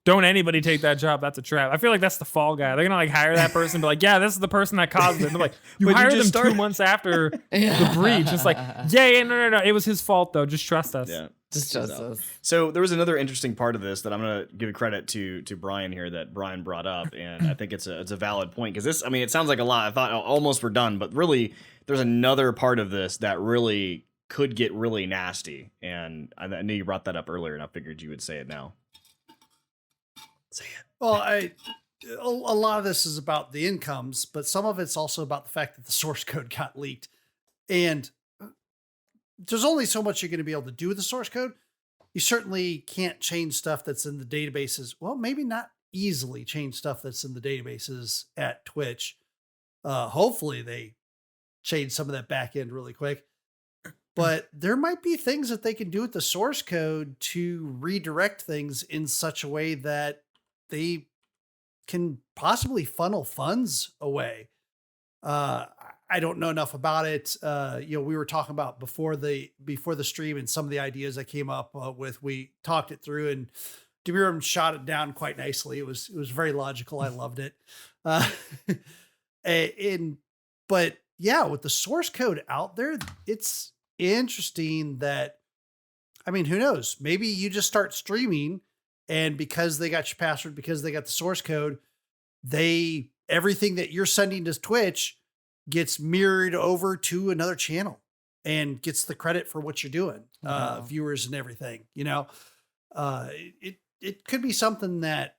don't anybody take that job. That's a trap. I feel like that's the fall guy. They're gonna like hire that person and be like, yeah, this is the person that caused it. And they're like, you hired them 2 months after the breach. It's like, no. It was his fault though. Just trust us. Yeah. Just trust us. So there was another interesting part of this that I'm gonna give credit to Brian here that Brian brought up, and I think it's a valid point because this, it sounds like a lot. I thought almost we're done, but really there's another part of this that really could get really nasty, and I knew you brought that up earlier, and I figured you would say it now. Say it. Well, a lot of this is about the incomes, but some of it's also about the fact that the source code got leaked. And there's only so much you're going to be able to do with the source code. You certainly can't change stuff that's in the databases. Well, maybe not easily change stuff that's in the databases at Twitch. Hopefully they change some of that back end really quick. But there might be things that they can do with the source code to redirect things in such a way that they can possibly funnel funds away. I don't know enough about it. We were talking about before the stream and some of the ideas I came up with. We talked it through, and Devour shot it down quite nicely. It was very logical. I loved it. But yeah, with the source code out there, it's interesting that, who knows? Maybe you just start streaming, and because they got your password, because they got the source code, everything that you're sending to Twitch gets mirrored over to another channel and gets the credit for what you're doing, viewers and everything. It could be something that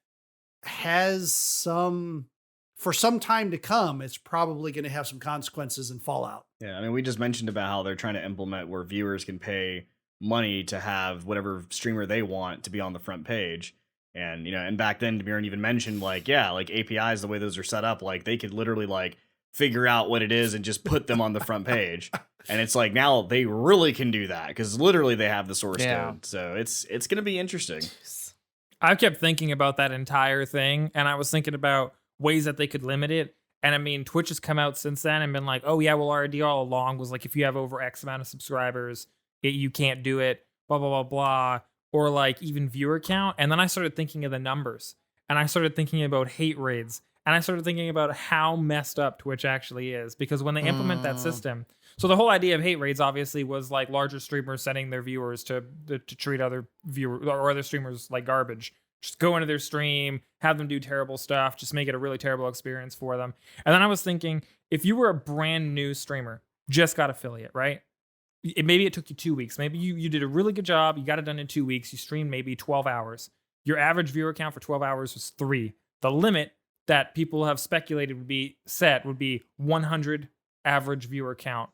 has for some time to come. It's probably going to have some consequences and fallout. Yeah, we just mentioned about how they're trying to implement where viewers can pay money to have whatever streamer they want to be on the front page. And, and back then, Devour even mentioned like APIs, the way those are set up, like they could literally like figure out what it is and just put them on the front page. And it's like, now they really can do that because literally they have the source code. So it's going to be interesting. I kept thinking about that entire thing, and I was thinking about ways that they could limit it. And Twitch has come out since then and been like, oh yeah, well, our idea all along was like, if you have over X amount of subscribers, you can't do it, blah, blah, blah, blah. or like even viewer count. And then I started thinking of the numbers, and I started thinking about hate raids, and I started thinking about how messed up Twitch actually is, because when they implement that system, so the whole idea of hate raids obviously was like larger streamers sending their viewers to treat other viewers or other streamers like garbage. Just go into their stream, have them do terrible stuff, just make it a really terrible experience for them. And then I was thinking, if you were a brand new streamer, just got affiliate, right? Maybe it took you 2 weeks. Maybe you did a really good job. You got it done in 2 weeks. You streamed maybe 12 hours. Your average viewer count for 12 hours was 3. The limit that people have speculated would be 100 average viewer count.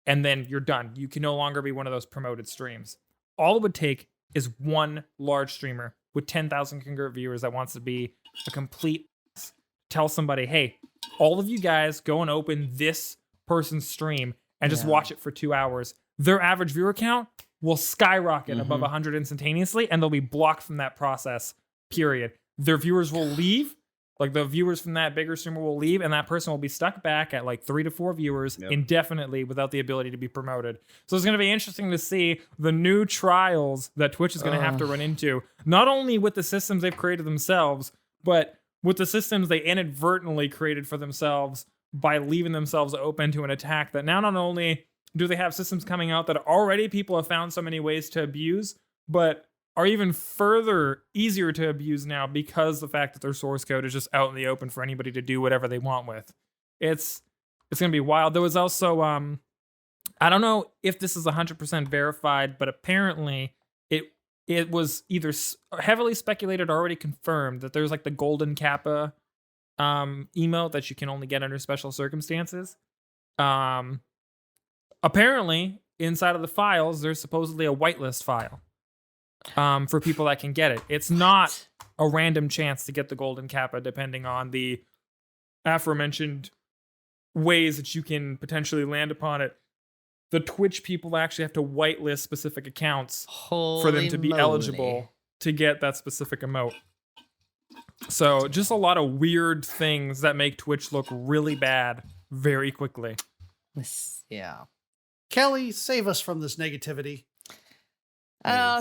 And then you're done. You can no longer be one of those promoted streams. All it would take is one large streamer with 10,000 congruent viewers that wants to be a complete ass. Tell somebody, hey, all of you guys go and open this person's stream and just watch it for 2 hours. Their average viewer count will skyrocket above 100 instantaneously, and they'll be blocked from that process, period. Their viewers will leave. Like the viewers from that bigger streamer will leave, and that person will be stuck back at like 3 to 4 viewers indefinitely without the ability to be promoted. So it's going to be interesting to see the new trials that Twitch is going to have to run into, not only with the systems they've created themselves, but with the systems they inadvertently created for themselves by leaving themselves open to an attack that now not only do they have systems coming out that already people have found so many ways to abuse, but are even further easier to abuse now because the fact that their source code is just out in the open for anybody to do whatever they want with. It's going to be wild. There was also, I don't know if this is 100% verified, but apparently it was either heavily speculated or already confirmed that there's like the golden kappa emote that you can only get under special circumstances. Apparently, inside of the files, there's supposedly a whitelist file. For people that can get it. It's not a random chance to get the golden kappa, depending on the aforementioned ways that you can potentially land upon it. The Twitch people actually have to whitelist specific accounts for them to be eligible to get that specific emote. So just a lot of weird things that make Twitch look really bad very quickly. Yeah. Kelly, save us from this negativity.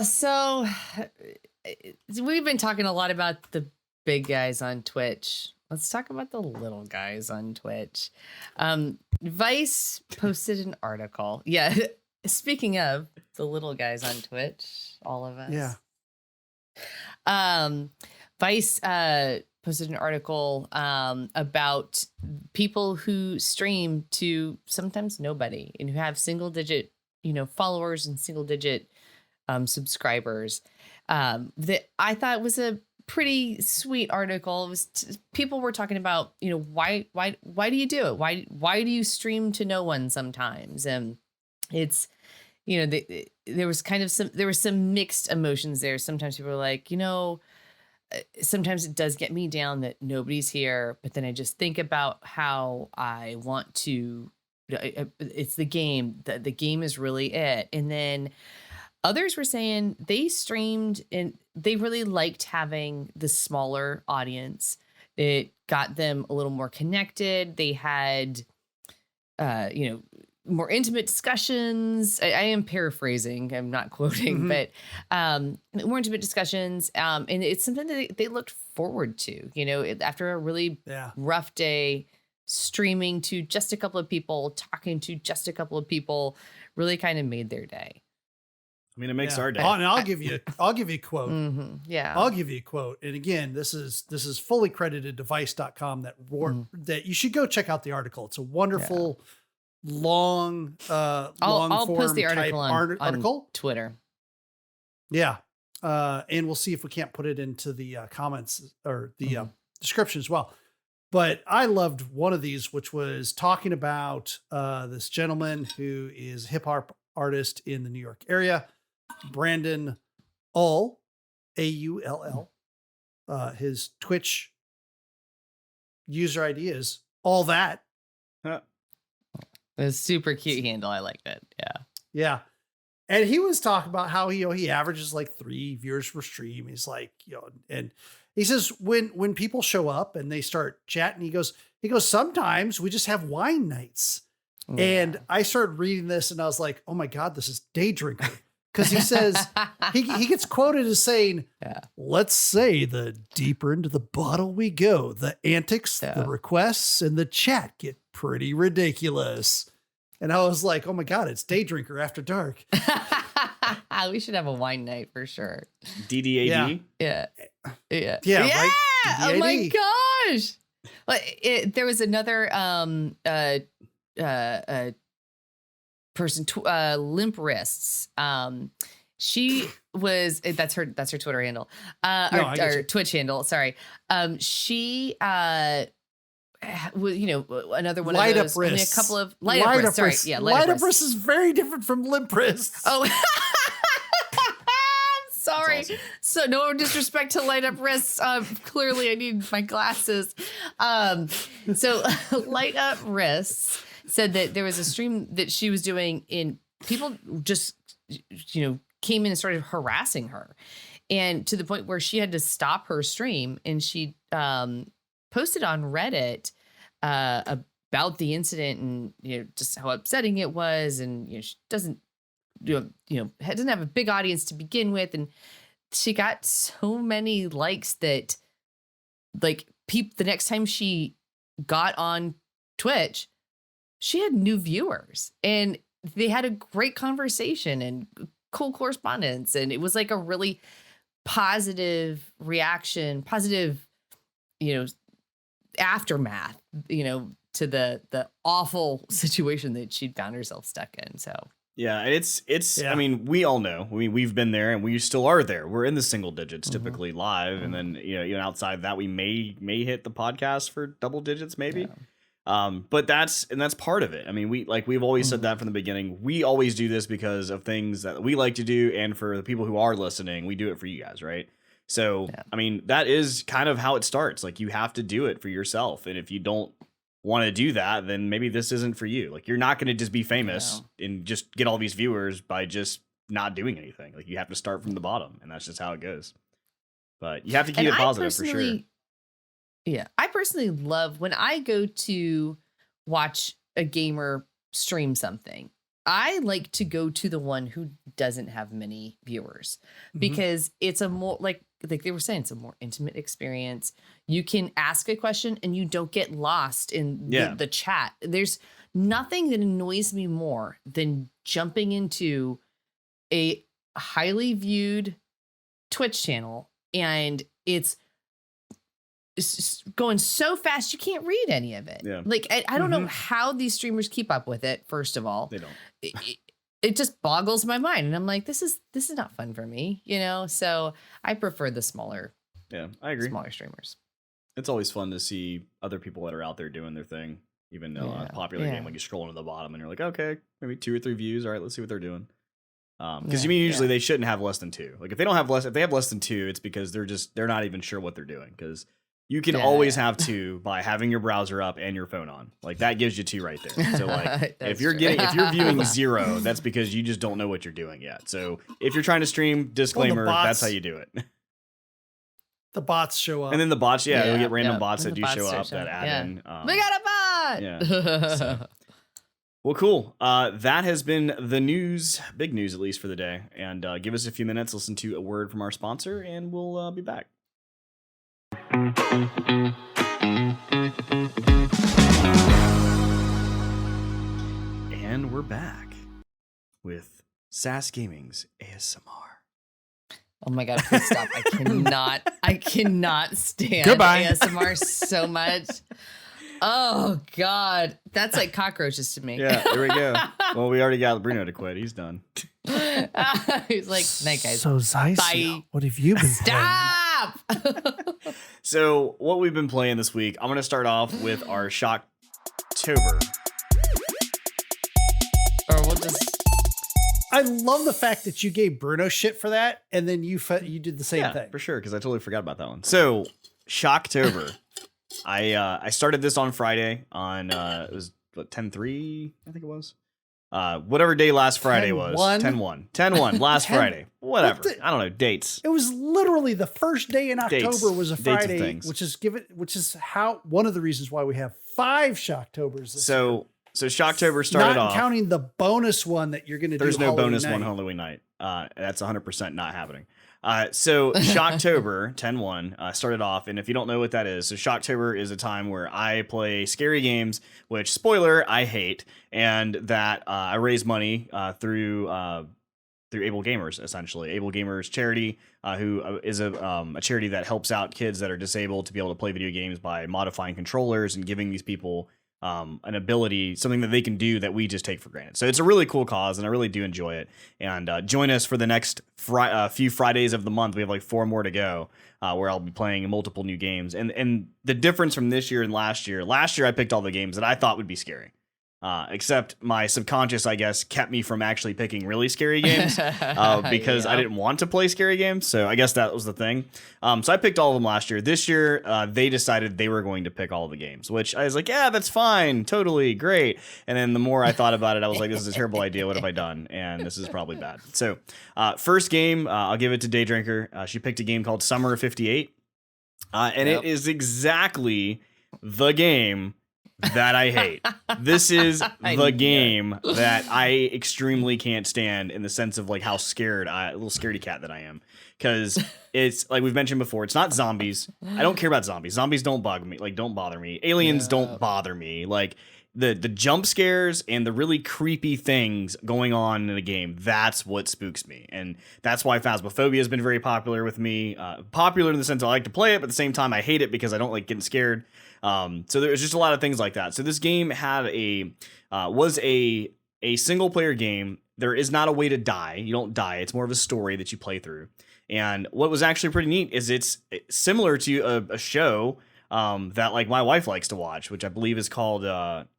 So we've been talking a lot about the big guys on Twitch. Let's talk about the little guys on Twitch. Vice posted an article. Yeah. Speaking of the little guys on Twitch, all of us. Yeah. Vice posted an article about people who stream to sometimes nobody and who have single digit, followers and single digit subscribers. That I thought was a pretty sweet article. It was people were talking about, why do you do it? Why do you stream to no one sometimes? And it's, there was some mixed emotions there. Sometimes people were like, sometimes it does get me down that nobody's here, but then I just think about how I want to, it's the game, the game is really it. And then others were saying they streamed and they really liked having the smaller audience. It got them a little more connected. They had, more intimate discussions. I am paraphrasing. I'm not quoting, but more intimate discussions. And it's something that they looked forward to, after a really rough day, streaming to just a couple of people, talking to just a couple of people, really kind of made their day. I mean, it makes our day. Oh, and I'll give you a quote. Yeah. I'll give you a quote. And again, this is fully credited to Vice.com that you should go check out the article. It's a wonderful, long I'll post the article on Twitter. Yeah. And we'll see if we can't put it into the comments or the description as well. But I loved one of these, which was talking about this gentleman who is a hip hop artist in the New York area, Brandon Aull, Aull. His Twitch user ID is all that. It was super cute handle. I liked it. Yeah. Yeah. And he was talking about how he averages like 3 viewers per stream. He's like, and he says when people show up and they start chatting, he goes, sometimes we just have wine nights. Yeah. And I started reading this and I was like, oh my God, this is Day Drinker. because he says he gets quoted as saying, let's say the deeper into the bottle we go, the antics, the requests, and the chat get pretty ridiculous. And I was like, oh my God, it's Day Drinker After Dark. We should have a wine night for sure. DDAD? Yeah. Right? Oh my gosh. There was another person, Limp Wrists. She was, that's her Twitter handle, or Twitch handle. Sorry. She, another one light of those. Up wrists. A couple of light up wrists. Sorry. Yeah. Light up wrists is very different from limp wrists. Oh, sorry. Awesome. So no disrespect to light up wrists. Clearly I need my glasses. So light up wrists said that there was a stream that she was doing and people just, came in and started harassing her, and to the point where she had to stop her stream, and she posted on Reddit about the incident and just how upsetting it was, and she doesn't doesn't have a big audience to begin with, and she got so many likes that the next time she got on Twitch, she had new viewers, and they had a great conversation and cool correspondence, and it was like a really positive reaction, positive aftermath to the awful situation that she'd found herself stuck in. So yeah, it's I mean, we all know, we've been there and we still are there. We're in the single digits typically live, and then even outside that we may hit the podcast for double digits maybe. But that's part of it. I mean, we've always said that from the beginning. We always do this because of things that we like to do, and for the people who are listening, we do it for you guys, right? So I mean, that is kind of how it starts. Like, you have to do it for yourself, and if you don't want to do that, then maybe this isn't for you. Like, you're not going to just be famous and just get all these viewers by just not doing anything. Like, you have to start from the bottom, and that's just how it goes. But you have to keep it positive for sure. Yeah, I personally love when I go to watch a gamer stream something. I like to go to the one who doesn't have many viewers, because it's a more like they were saying, it's a more intimate experience. You can ask a question and you don't get lost in the chat. There's nothing that annoys me more than jumping into a highly viewed Twitch channel and it's going so fast you can't read any of it. Yeah. Like, I don't know how these streamers keep up with it. First of all, they don't. It just boggles my mind, and I'm like, this is not fun for me, So I prefer the smaller. Yeah, I agree. Smaller streamers. It's always fun to see other people that are out there doing their thing. Even though a popular game, like you scroll to the bottom and you're like, okay, maybe 2 or 3 views. All right, let's see what they're doing. Because usually they shouldn't have less than 2. Like, if they have less than 2, it's because they're not even sure what they're doing. Because you can always have 2 by having your browser up and your phone on. Like, that gives you 2 right there. So like, if you're viewing 0, that's because you just don't know what you're doing yet. So if you're trying to stream, disclaimer, that's how you do it. The bots show up. And then the bots, you'll get random bots that do show up that add in. We got a bot! Yeah. So. Well, cool. That has been the news, big news at least for the day. And give us a few minutes, listen to a word from our sponsor, and we'll be back. And we're back with SAS Gaming's ASMR. Oh my God, please stop. I cannot stand ASMR so much. Oh God, that's like cockroaches to me. Yeah, there we go. Well, we already got Bruno to quit. He's done. He's like, night guys. So Zeisel, what have you been Stop! So what we've been playing this week, I'm going to start off with our Shocktober. Or we'll just... I love the fact that you gave Bruno shit for that, and then you did the same thing. For sure, because I totally forgot about that one. So, Shocktober. I started this on Friday on it was 10/3, I think it was. Whatever day last Friday was. 10/1 last Friday. Whatever. I don't know, dates. It was literally the first day in October Dates. was a Friday, which is how one of the reasons why we have 5 Shocktobers this year. So Shocktober started off. Not counting the bonus one that you're going to do. There's no Halloween bonus night. one Halloween night. That's 100% not happening. So Shocktober 10/1 started off, and if you don't know what that is, so Shocktober is a time where I play scary games, which, spoiler, I hate, and that I raise money through Able Gamers, essentially. Able Gamers charity, who is a charity that helps out kids that are disabled to be able to play video games by modifying controllers and giving these people an ability, something that they can do that we just take for granted. So it's a really cool cause, and I really do enjoy it. And join us for the next few Fridays of the month. We have like 4 more to go, where I'll be playing multiple new games. And the difference from this year and last year I picked all the games that I thought would be scary. Except my subconscious, I guess, kept me from actually picking really scary games because I didn't want to play scary games. So I guess that was the thing. So I picked all of them last year. This year, they decided they were going to pick all of the games, which I was like, yeah, that's fine. Totally great. And then the more I thought about it, I was like, this is a terrible idea. What have I done? And this is probably bad. So first game, I'll give it to Daydrinker. She picked a game called Summer of 58. And it is exactly the game that I hate. This is the game that I extremely can't stand, in the sense of like how scared, a little scaredy cat that I am. Because it's like we've mentioned before, it's not zombies. I don't care about zombies. Zombies don't bug me. Like, don't bother me. Aliens don't bother me. Like the jump scares and the really creepy things going on in a game, that's what spooks me. And that's why Phasmophobia has been very popular with me. Popular in the sense I like to play it, but at the same time I hate it because I don't like getting scared. So there's just a lot of things like that. So this game had was a single player game. There is not a way to die. You don't die. It's more of a story that you play through. And what was actually pretty neat is it's similar to a show that like my wife likes to watch, which I believe is called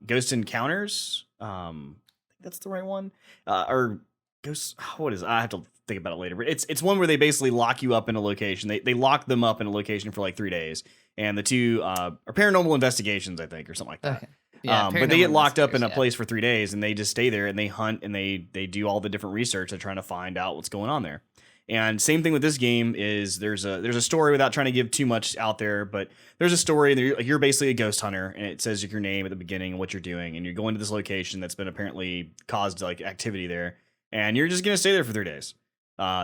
Ghost Encounters. I think that's the right one. Or Ghost. What is it? I have to think about it later. But it's one where they basically lock you up in a location. They lock them up in a location for like 3 days. And the two are Paranormal Investigations, I think, or something like that. Okay. Yeah, but they get locked up in a place for 3 days, and they just stay there, and they hunt, and they do all the different research. They're trying to find out what's going on there. And same thing with this game is there's a story, without trying to give too much out there, but there's a story. You're basically a ghost hunter, and it says your name at the beginning and what you're doing, and you're going to this location that's been apparently caused like activity there, and you're just gonna stay there for 3 days.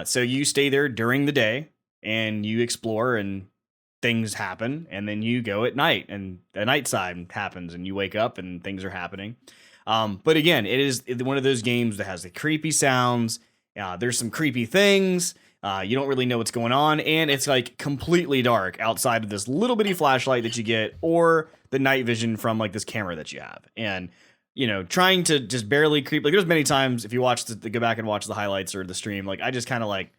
So you stay there during the day, and you explore, and things happen, and then you go at night, and the night side happens, and you wake up, and things are happening. But again, it is one of those games that has the creepy sounds. There's some creepy things. You don't really know what's going on, and it's like completely dark outside of this little bitty flashlight that you get, or the night vision from like this camera that you have. And you know, trying to just barely creep. Like there's many times if you watch go back and watch the highlights or the stream, like I just kind of like,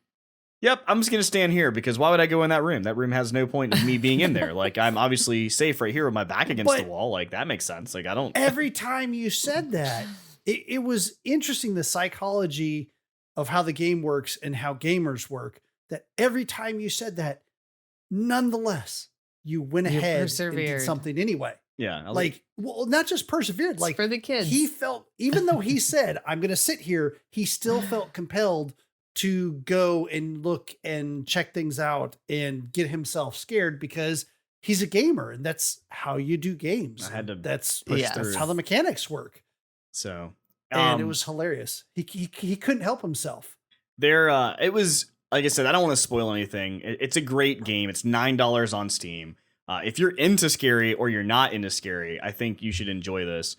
yep, I'm just going to stand here because why would I go in that room? That room has no point of me being in there. Like, I'm obviously safe right here with my back against the wall. Like, that makes sense. Like, I don't. Every time you said that, it was interesting, the psychology of how the game works and how gamers work, that every time you said that, nonetheless, you went ahead and did something anyway. Yeah. Like, well, not just persevered. Like, for the kids. He felt, even though he said, I'm going to sit here, he still felt compelled to go and look and check things out and get himself scared because he's a gamer and that's how you do games. I had to that's how the mechanics work. So, and it was hilarious. He couldn't help himself. It was, like I said, I don't want to spoil anything. It's a great game. It's $9 on Steam. If you're into scary or you're not into scary, I think you should enjoy this.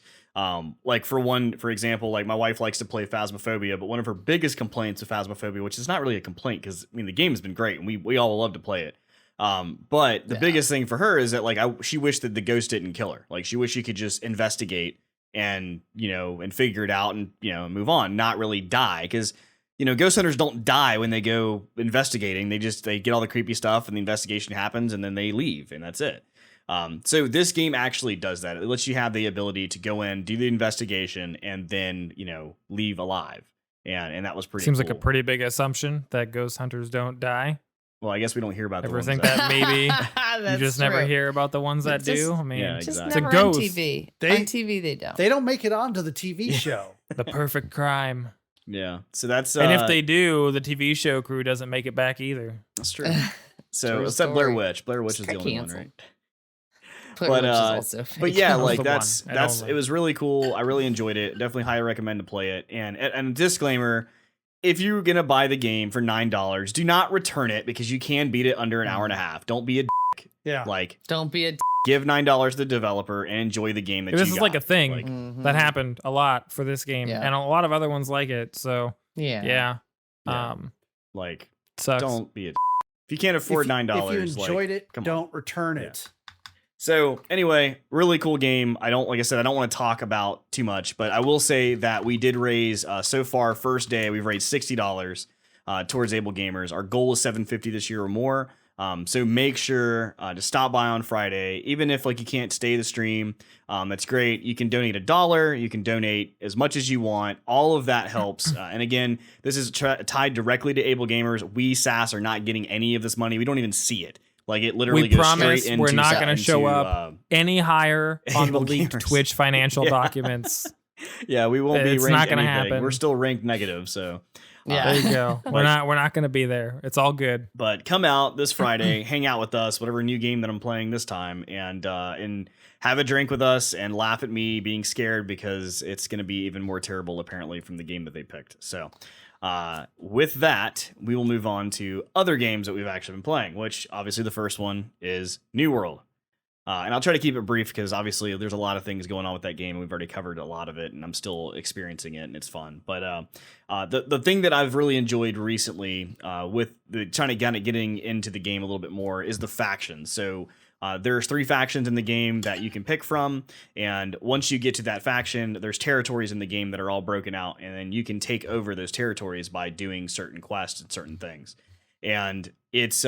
Like for example, like my wife likes to play Phasmophobia, but one of her biggest complaints of Phasmophobia, which is not really a complaint because I mean the game has been great and we all love to play it. But the biggest thing for her is that like she wished that the ghost didn't kill her. Like she wished she could just investigate and and figure it out and move on, not really die, because ghost hunters don't die when they go investigating. They get all the creepy stuff and the investigation happens and then they leave and that's it. So this game actually does that. It lets you have the ability to go in, do the investigation, and then, leave alive. And that was pretty Seems cool. like a pretty big assumption that ghost hunters don't die. Well, I guess we don't hear about the ones think that maybe you just never hear about the ones that do. I mean, yeah, just exactly. never on TV. On TV, they don't. They don't make it onto the TV show. The perfect crime. Yeah. So that's and if they do, the TV show crew doesn't make it back either. That's true. So except Blair Witch. Blair Witch is the only one, right? But yeah, like it was really cool. I really enjoyed it. Definitely highly recommend to play it. And disclaimer, if you're going to buy the game for $9, do not return it because you can beat it under an hour and a half. Don't be a dick. Yeah. Like, Don't be a give $9 to the developer and enjoy the game that you got. This is like a thing Like, that happened a lot for this game, Yeah. and a lot of other ones like it. So yeah. yeah. like Sucks. don't be a dick. If you can't afford $9, if you enjoyed it, come on. don't return it. So anyway, really cool game. Like I said, I don't want to talk about too much, but I will say that we did raise so far first day we've raised $60 towards Able Gamers. Our goal is $750 this year or more. So make sure to stop by on Friday, even if like you can't stay the stream. That's great. You can donate $1. You can donate as much as you want. All of that helps. And again, this is tied directly to Able Gamers. We SAS are not getting any of this money. We don't even see it. Like it literally We goes promise straight into we're not going to show up any higher on the Able leaked Gamers. Twitch financial Yeah. documents. Yeah, we won't be It's ranked not gonna anything. happen. We're still ranked negative, so Yeah. There you go. We're not going to be there. It's all good. but come out this Friday, hang out with us, whatever new game that I'm playing this time, and have a drink with us and laugh at me being scared because it's going to be even more terrible apparently from the game that they picked. So with that, we will move on to other games that we've actually been playing, which obviously the first one is New World. And I'll try to keep it brief because obviously there's a lot of things going on with that game. We've already covered a lot of it, and I'm still experiencing it, and it's fun. But the thing that I've really enjoyed recently with trying to kind of getting into the game a little bit more is the factions. So there's 3 factions in the game that you can pick from, and once you get to that faction, there's territories in the game that are all broken out, and then you can take over those territories by doing certain quests and certain things. And it's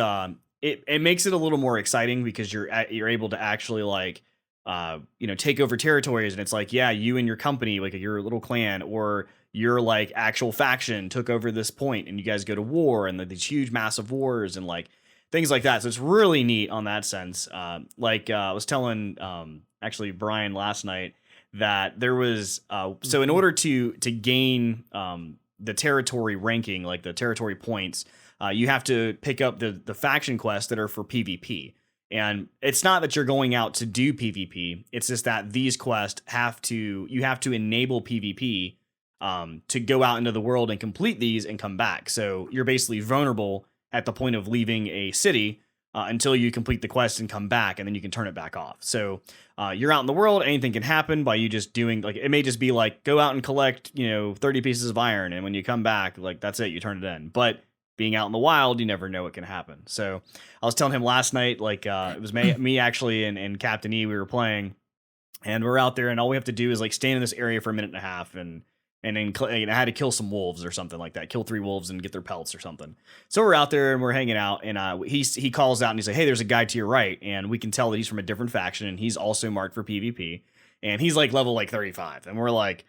it makes it a little more exciting because you're able to actually like take over territories, and it's like, yeah, you and your company, like your little clan or your like actual faction took over this point, and you guys go to war, and these huge massive wars and like things like that. So it's really neat on that sense. I was telling actually Brian last night that there was so in order to gain the territory ranking, like the territory points, you have to pick up the faction quests that are for PvP. And it's not that you're going out to do PvP. It's just that these quests you have to enable PvP to go out into the world and complete these and come back. So you're basically vulnerable at the point of leaving a city until you complete the quest and come back, and then you can turn it back off. So you're out in the world, anything can happen by you just doing, like, it may just be like, go out and collect, 30 pieces of iron, and when you come back, like, that's it, you turn it in. But being out in the wild, you never know what can happen. So I was telling him last night, like, it was me actually and Captain E, we were playing, and we're out there, and all we have to do is like stand in this area for a minute and a half, and then I had to kill some wolves or something like that, kill 3 wolves and get their pelts or something. So we're out there and we're hanging out, and he calls out and he's like, hey, there's a guy to your right, and we can tell that he's from a different faction, and he's also marked for PvP, and he's like level like 35, and we're like,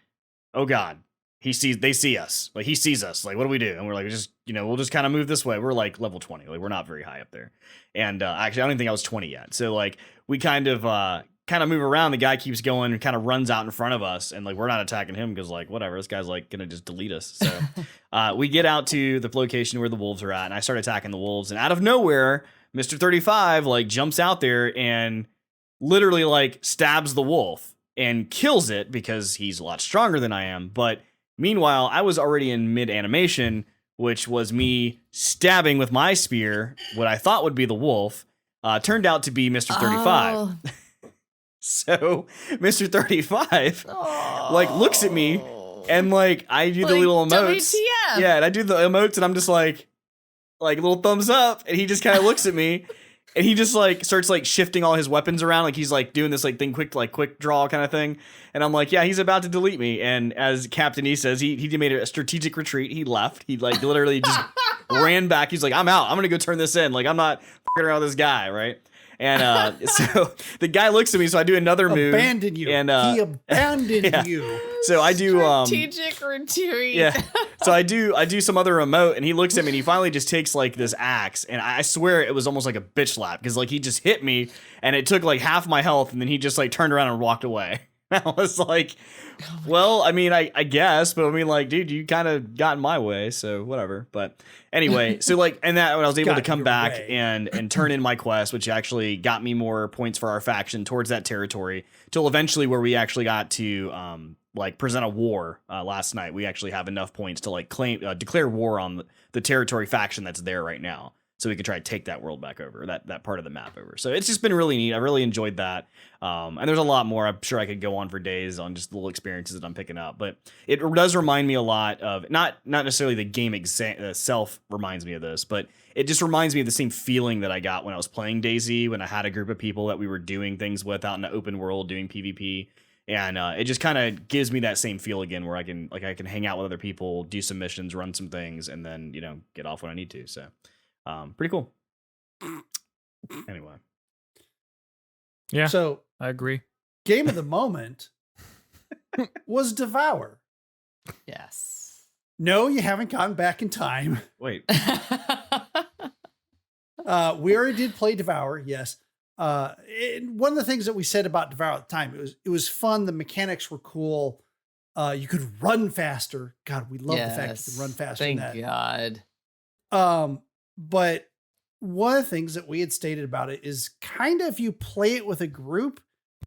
oh god, they see us, like he sees us, like what do we do? And we're like, we'll just kind of move this way. We're like level 20, like we're not very high up there, and actually I don't even think I was 20 yet. So like we kind of move around. The guy keeps going and kind of runs out in front of us, and like we're not attacking him because like whatever, this guy's like gonna just delete us. So we get out to the location where the wolves are at, and I start attacking the wolves, and out of nowhere, Mr. 35 like jumps out there and literally like stabs the wolf and kills it because he's a lot stronger than I am. But meanwhile, I was already in mid animation, which was me stabbing with my spear what I thought would be the wolf. Turned out to be Mr. 35. Oh. So Mr. 35 like looks at me, and like I do the Like, little emotes. WTF? Yeah, and I do the emotes, and I'm just like little thumbs up, and he just kind of looks at me, and he just like starts like shifting all his weapons around, like he's like doing this like thing, quick draw kind of thing. And I'm like, yeah, he's about to delete me. And as Captain E says, he made a strategic retreat. He left. He like literally just ran back. He's like, I'm out. I'm gonna go turn this in. Like I'm not fucking around with this guy, right? And so the guy looks at me, so I do another move. Abandon you. And he abandoned yeah. you. So I do Strategic retreat. yeah. So I do some other remote, and he looks at me, and he finally just takes like this axe, and I swear it was almost like a bitch slap, because like he just hit me, and it took like half my health, and then he just like turned around and walked away. I was like, well, I mean, I guess, but I mean, like, dude, you kind of got in my way, so whatever. But anyway, so like, and that when I was able to come back and turn in my quest, which actually got me more points for our faction towards that territory, till eventually where we actually got to like present a war last night. We actually have enough points to like declare war on the territory faction that's there right now, so we can try to take that world back over, that part of the map over. So it's just been really neat. I really enjoyed that. And there's a lot more. I'm sure I could go on for days on just the little experiences that I'm picking up, but it does remind me a lot of not necessarily the game itself reminds me of this, but it just reminds me of the same feeling that I got when I was playing DayZ, when I had a group of people that we were doing things with out in the open world doing PvP. And it just kind of gives me that same feel again, where I can hang out with other people, do some missions, run some things, and then, you know, get off when I need to. So pretty cool. Anyway. Yeah. So I agree. Game of the moment was Devour. Yes. No, you haven't gone back in time. Wait. We already did play Devour, yes. One of the things that we said about Devour at the time, it was fun. The mechanics were cool. You could run faster. God, we love the fact you can run faster. Thank than that. God. But one of the things that we had stated about it is kind of, if you play it with a group,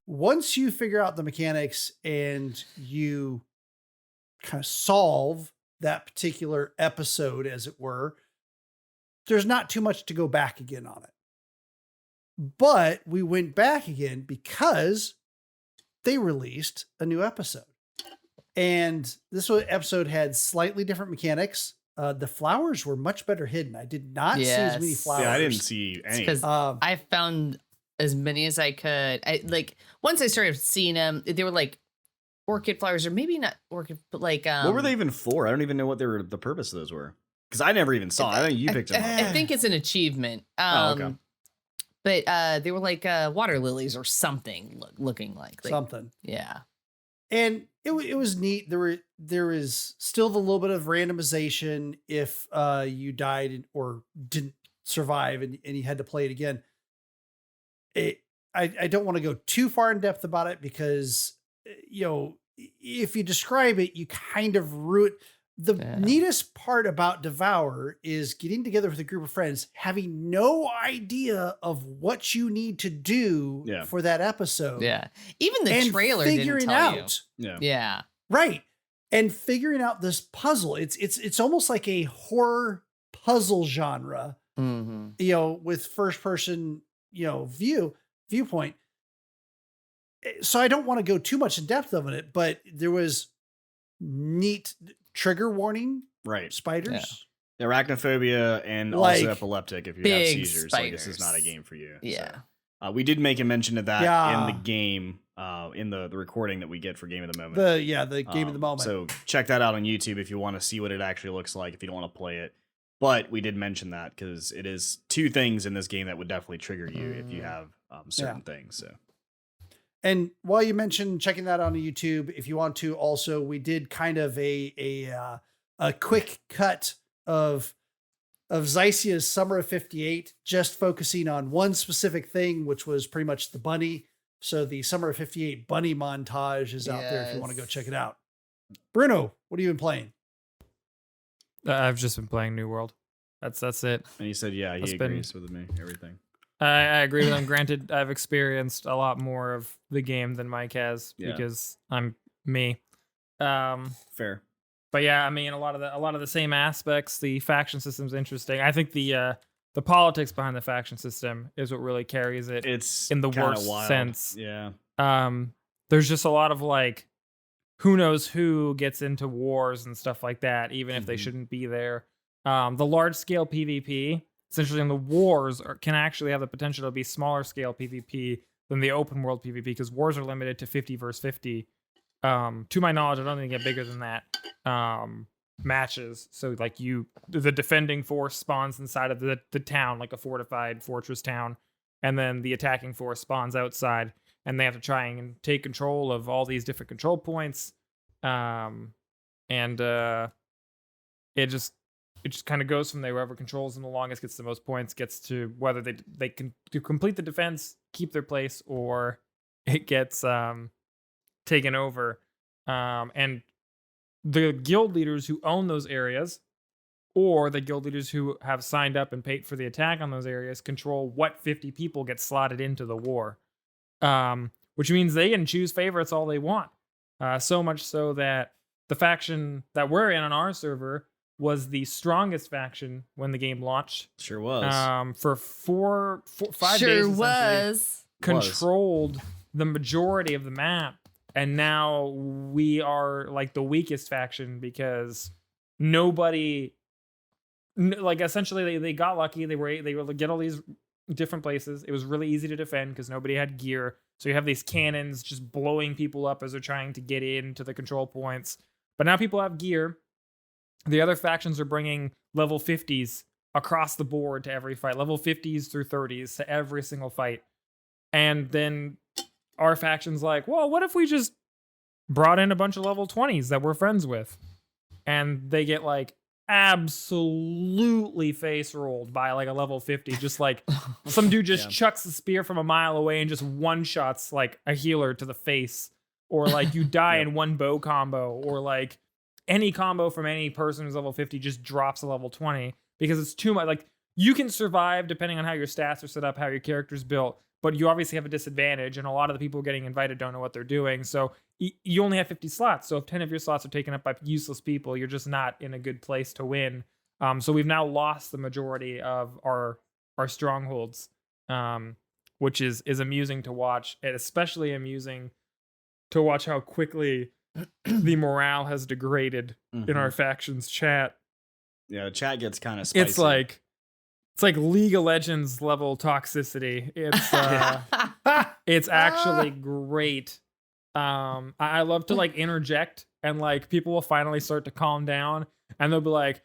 once you figure out the mechanics and you kind of solve that particular episode, as it were, there's not too much to go back again on it. But we went back again because they released a new episode. And this episode had slightly different mechanics. The flowers were much better hidden. I did not see as many flowers. Yeah, I didn't see any. Because I found as many as I could. Once I started seeing them, they were like orchid flowers, or maybe not orchid, but like what were they even for? I don't even know what the purpose of those were, because I never even saw it. I think you picked them up. I think it's an achievement. Okay. But they were like water lilies or something, looking like something. Yeah. And it was neat. There is still the little bit of randomization if you died or didn't survive and you had to play it again. I don't want to go too far in depth about it because, you know, if you describe it, you kind of ruin. The neatest part about Devour is getting together with a group of friends, having no idea of what you need to do for that episode. Yeah. Even the trailer didn't tell you. Yeah. Right. And figuring out this puzzle. It's almost like a horror puzzle genre, you know, with first person, you know, viewpoint. So I don't want to go too much in depth of it, but there was neat trigger warning, right? Spiders, arachnophobia, and also epileptic if you have seizures. So I guess it's not a game for you. Yeah. So, we did make a mention of that in the game, in the recording that we get for Game of the Moment. The Game of the Moment. So check that out on YouTube if you want to see what it actually looks like, if you don't want to play it. But we did mention that because it is two things in this game that would definitely trigger you if you have certain things. So. And while you mentioned checking that on YouTube, if you want to, also we did kind of a quick cut of Zycia's Summer of '58, just focusing on one specific thing, which was pretty much the bunny. So the Summer of '58 bunny montage is out there if you want to go check it out. Bruno, what have you been playing? I've just been playing New World. That's it. And he said, yeah, he agrees with me. Everything. I agree with him. Granted, I've experienced a lot more of the game than Mike has because I'm me. Fair. But yeah, I mean, a lot of the same aspects. The faction system's interesting. I think the politics behind the faction system is what really carries it. It's in the worst wild. sense. Yeah. There's just a lot of like, who knows who gets into wars and stuff like that, even if they shouldn't be there. The large scale PvP, essentially in the wars, can actually have the potential to be smaller scale PvP than the open world PvP, because wars are limited to 50 versus 50. To my knowledge, I don't think they get bigger than that. Matches. So like the defending force spawns inside of the town, like a fortified fortress town, and then the attacking force spawns outside, and they have to try and take control of all these different control points. It just kind of goes from there. Whoever controls them the longest gets the most points, gets to whether they can complete the defense, keep their place, or it gets taken over. And the guild leaders who own those areas, or the guild leaders who have signed up and paid for the attack on those areas, control what 50 people get slotted into the war. Which means they can choose favorites all they want. So much so that the faction that we're in on our server was the strongest faction when the game launched. Sure was. For 5 days, Sure essentially, was. controlled the majority of the map, and now we are like the weakest faction because nobody, like, essentially they got lucky. They were able to get all these different places. It was really easy to defend because nobody had gear. So you have these cannons just blowing people up as they're trying to get into the control points. But now people have gear. The other factions are bringing level 50s across the board to every fight, level 50s through 30s to every single fight. And then our faction's like, well, what if we just brought in a bunch of level 20s that we're friends with? And they get like absolutely face rolled by like a level 50. Just like some dude just chucks the spear from a mile away and just one shots like a healer to the face. Or like you die in one bow combo, or like any combo from any person who's level 50 just drops a level 20 because it's too much. Like, you can survive depending on how your stats are set up, how your character's built, but you obviously have a disadvantage, and a lot of the people getting invited don't know what they're doing. So you only have 50 slots. So if 10 of your slots are taken up by useless people, you're just not in a good place to win. So we've now lost the majority of our strongholds, which is amusing to watch, and especially amusing to watch how quickly the morale has degraded in our faction's chat. Yeah, the chat gets kind of spicy. It's like League of Legends level toxicity. It's actually great. I love to like interject, and like people will finally start to calm down, and they'll be like,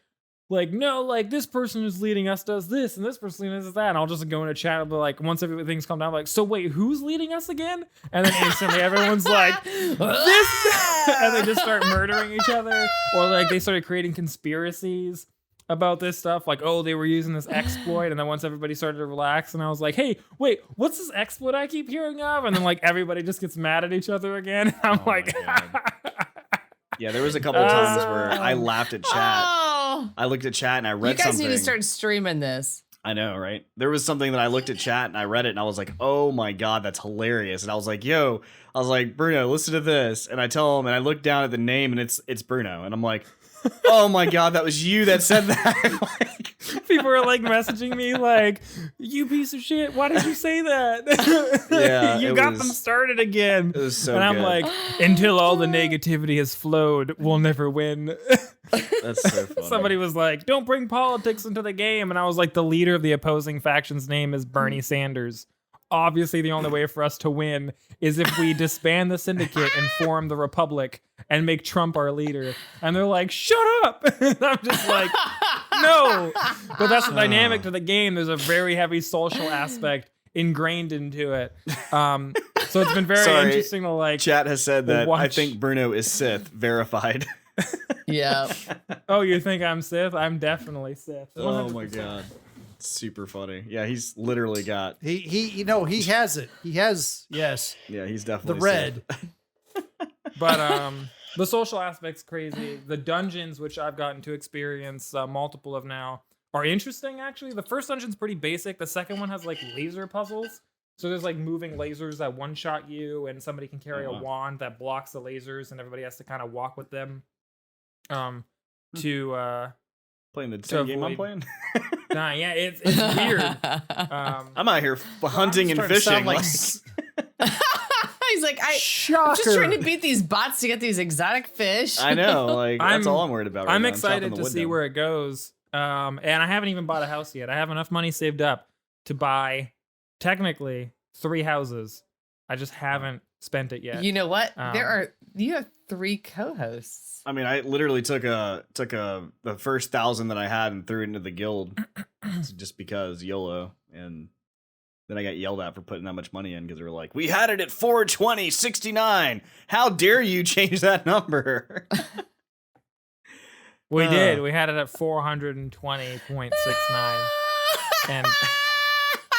no, like this person who's leading us does this, and this person leading us does that. And I'll just go in a chat and be like, once everything's calmed down, I'm like, so wait, who's leading us again? And then instantly everyone's like, this, and they just start murdering each other. Or like they started creating conspiracies about this stuff. Like, oh, they were using this exploit. And then once everybody started to relax, and I was like, hey, wait, what's this exploit I keep hearing of? And then like everybody just gets mad at each other again. I'm like, yeah, there was a couple of times where I laughed at chat. I looked at chat and I read something. You guys need to start streaming this. I know, right? There was something that I looked at chat and I read it and I was like, oh my God, that's hilarious. And I was like, Bruno, listen to this. And I tell him, and I look down at the name, and it's Bruno. And I'm like, oh my God, that was you that said that. People are like messaging me like, you piece of shit, why did you say that? Yeah, you got them started again. It was so and I'm good. like, until all the negativity has flowed, we'll never win. That's so funny. Somebody was like, don't bring politics into the game. And I was like, the leader of the opposing faction's name is Bernie Sanders. Obviously, the only way for us to win is if we disband the syndicate and form the Republic and make Trump our leader. And they're like, shut up. And I'm just like, no. But that's the dynamic to the game. There's a very heavy social aspect ingrained into it. So it's been very interesting to like. Chat has said that watch. I think Bruno is Sith, verified. Yeah. Oh, you think I'm Sith? I'm definitely Sith. 100%. Oh my God. Super funny. Yeah, he's literally got. He has it. He has, yes. Yeah, he's definitely the red. But the social aspect's crazy. The dungeons, which I've gotten to experience multiple of now, are interesting, actually. The first dungeon's pretty basic. The second one has like laser puzzles. So there's like moving lasers that one-shot you, and somebody can carry a wand that blocks the lasers, and everybody has to kind of walk with them to playing the same game I'm playing. Nah, yeah, it's weird. I'm out here hunting and fishing. He's like, I'm just trying to beat these bots to get these exotic fish. I know, like that's all I'm worried about. Right I'm now. excited to see where it goes. And I haven't even bought a house yet. I have enough money saved up to buy technically 3 houses. I just haven't spent it yet. You know what? You have 3 co-hosts. I mean, I literally took the first 1,000 that I had and threw it into the guild just because YOLO, and then I got yelled at for putting that much money in because they were like, "We had it at 420.69. How dare you change that number?" We did. We had it at 420.69, and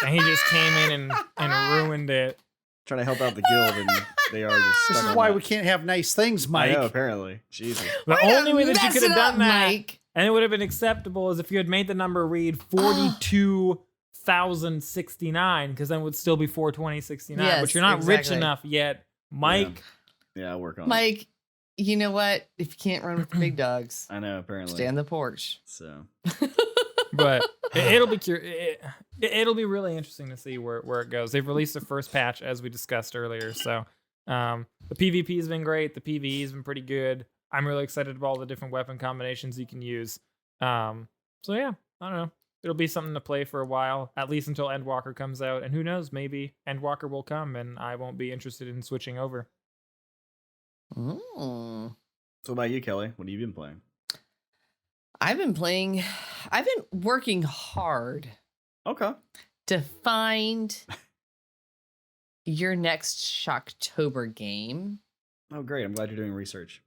he just came in and ruined it. Trying to help out the guild, and they are just. This is why we can't have nice things, Mike. I know, apparently. Jesus. The only way that you could have done that, Mike. and it would have been acceptable, is if you had made the number read 42,069, because then it would still be 420.69. Yes, but you're not rich exactly. enough yet, Mike. Yeah, I'll work on it. Mike, you know what? If you can't run with the big dogs, I know, apparently. stay on the porch. So, But it'll be it'll be really interesting to see where it goes. They've released the first patch as we discussed earlier, so the PvP has been great. The PvE has been pretty good. I'm really excited about all the different weapon combinations you can use. So yeah, I don't know. It'll be something to play for a while, at least until Endwalker comes out, and who knows, maybe Endwalker will come and I won't be interested in switching over. Mm. so what about you, Kelly? What have you been playing? I've been working hard Okay. to find your next Shocktober game. Oh, great. I'm glad you're doing research.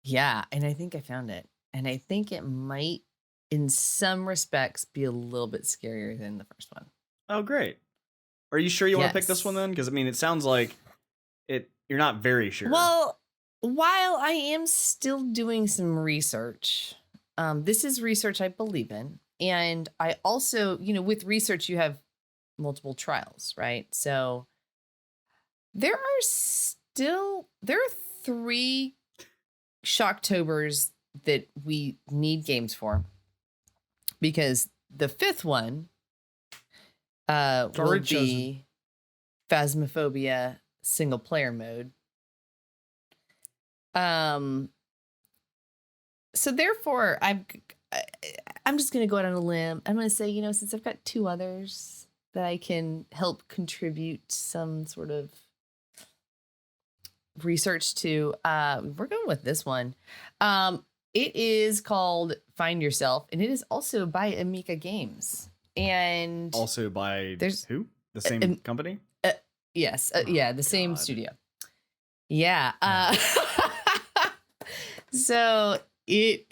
Yeah, and I think I found it. And I think it might, in some respects, be a little bit scarier than the first one. Oh, great. Are you sure you want to pick this one then? Because, I mean, it sounds like you're not very sure. Well, while I am still doing some research, this is research I believe in. And I also, with research, you have multiple trials, right? So there are 3 Shocktobers that we need games for, because the 5th one will be Phasmophobia single player mode. So therefore, I'm just going to go out on a limb. I'm going to say, since I've got 2 others that I can help contribute some sort of research to, we're going with this one. It is called Find Yourself, and it is also by Amica Games. And also by who? The same company? Yes. Yeah, the same studio. Yeah. So it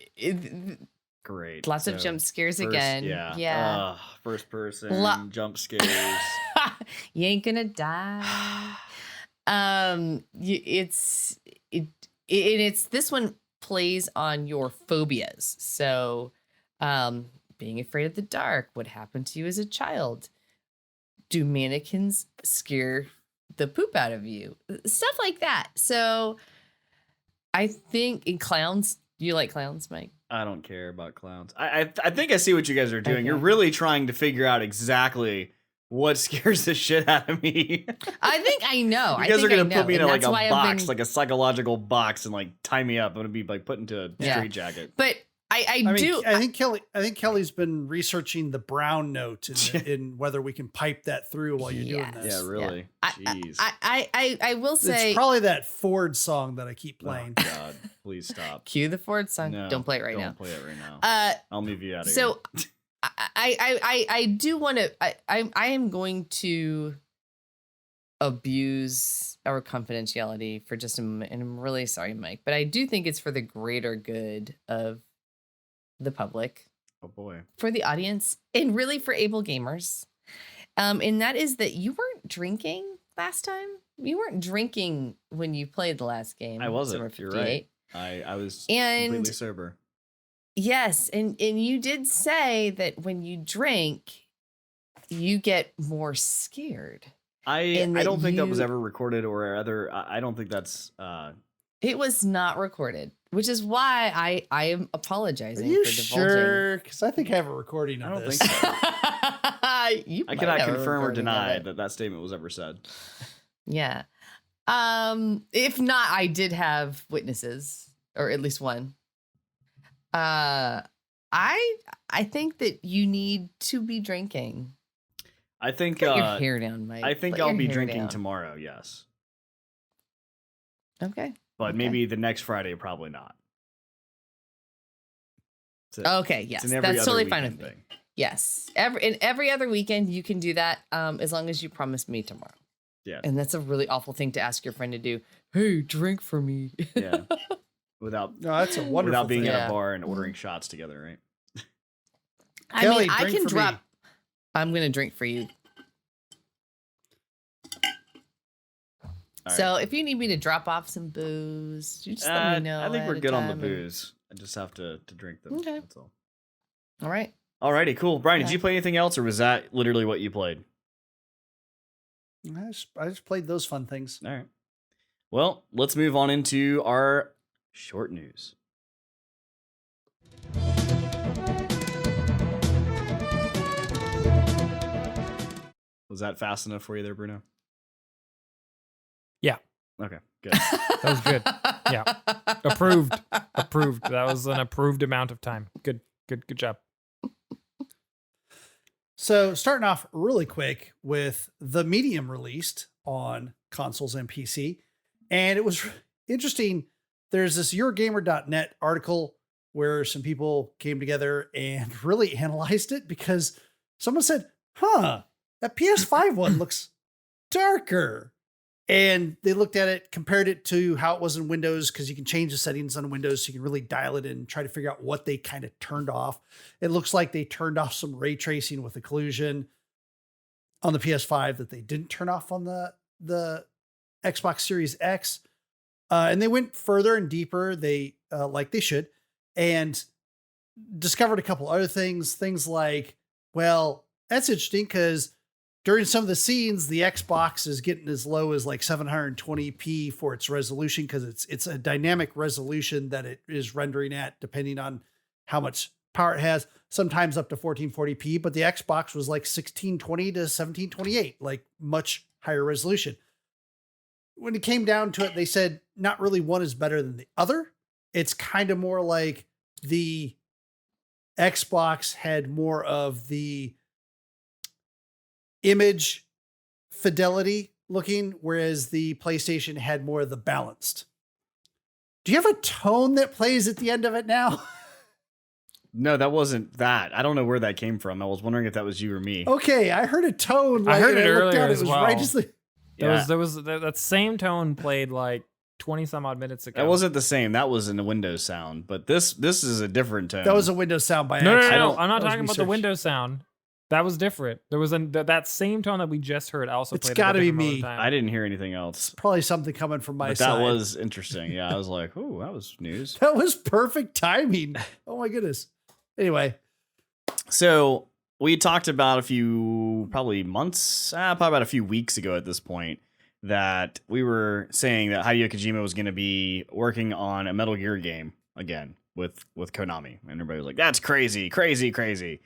great. Lots of jump scares again. Yeah. First person jump scares. You ain't gonna die. It's this one plays on your phobias. So, being afraid of the dark, what happened to you as a child? Do mannequins scare the poop out of you? Stuff like that. So, I think in clowns, do you like clowns, Mike? I don't care about clowns. I think I see what you guys are doing. Okay. You're really trying to figure out exactly what scares the shit out of me. I think I know. You guys are gonna put me in like a box, like a psychological box, and like tie me up. I'm gonna be like put into a straitjacket. But I think Kelly's been researching the brown note in whether we can pipe that through while you're doing this. Yeah, really. Jeez. I will say it's probably that Ford song that I keep playing. Oh God, please stop. Cue the Ford song. No, don't play it right now. Don't play it right now. I'll move you out of here. So I do want to. I am going to abuse our confidentiality for just a moment, and I'm really sorry, Mike, but I do think it's for the greater good of the public. Oh boy. For the audience, and really for able gamers. And that is that you weren't drinking last time. You weren't drinking when you played the last game. I wasn't. You're right. I was completely sober. Yes, and you did say that when you drink, you get more scared. I don't think that was ever recorded or other. I don't think that's. It was not recorded, which is why I am apologizing. Are you for divulging. sure? Because I think I have a recording of this. Think so. I cannot confirm or deny that statement was ever said. Yeah. If not, I did have witnesses, or at least one. I think that you need to be drinking. I think Put your hair down, Mike. I think I'll be drinking tomorrow. Yes. Okay. But maybe the next Friday, probably not. Okay. Yes, that's totally fine with me. Yes. Every other weekend you can do that, as long as you promise me tomorrow. Yeah. And that's a really awful thing to ask your friend to do. Hey, drink for me. Yeah. That's a wonderful without being thing. at a bar and ordering shots together, right? Kelly, I can drop. Me. I'm gonna drink for you. So if you need me to drop off some booze, you just let me know. I think we're good on the booze. I just have to drink them. Okay. That's all. All right. Alrighty, cool. Brian, did you play anything else, or was that literally what you played? I just played those fun things. All right. Well, let's move on into our short news. Was that fast enough for you there, Bruno? Yeah. Okay, good. That was good. Yeah. Approved. That was an approved amount of time. Good job. So starting off really quick with the Medium released on consoles and PC. And it was interesting. There's this YourGamer.net article where some people came together and really analyzed it because someone said, that PS5 one looks darker. And they looked at it, compared it to how it was in Windows, because you can change the settings on Windows. So you can really dial it in and try to figure out what they kind of turned off. It looks like they turned off some ray tracing with occlusion on the PS5 that they didn't turn off on the Xbox Series X. And they went further and deeper, like they should, and discovered a couple other things like, well, that's interesting because during some of the scenes, the Xbox is getting as low as like 720p for its resolution because it's a dynamic resolution that it is rendering at depending on how much power it has, sometimes up to 1440p, but the Xbox was like 1620 to 1728, like much higher resolution. When it came down to it, they said not really one is better than the other. It's kind of more like the Xbox had more of the image fidelity looking, whereas the PlayStation had more of the balanced. Do you have a tone that plays at the end of it now? No, that wasn't that. I don't know where that came from. I was wondering if that was you or me. Okay, I heard a tone. I heard it earlier as well. Right as There was that same tone played like 20 some odd minutes ago. That wasn't the same. That was in the Windows sound, but this is a different tone. That was a Windows sound by No, accident. I'm not talking about the Windows sound. That was different. There was that same tone that we just heard also It's played. got to be moment me. of time. I didn't hear anything else. Probably something coming from my But side. that was interesting. Yeah, I was like, "Ooh, that was news." That was perfect timing. Oh my goodness. Anyway, So we talked about a few, probably about a few weeks ago at this point, that we were saying that Hideo Kojima was going to be working on a Metal Gear game again with Konami, and everybody was like, "That's crazy, crazy, crazy."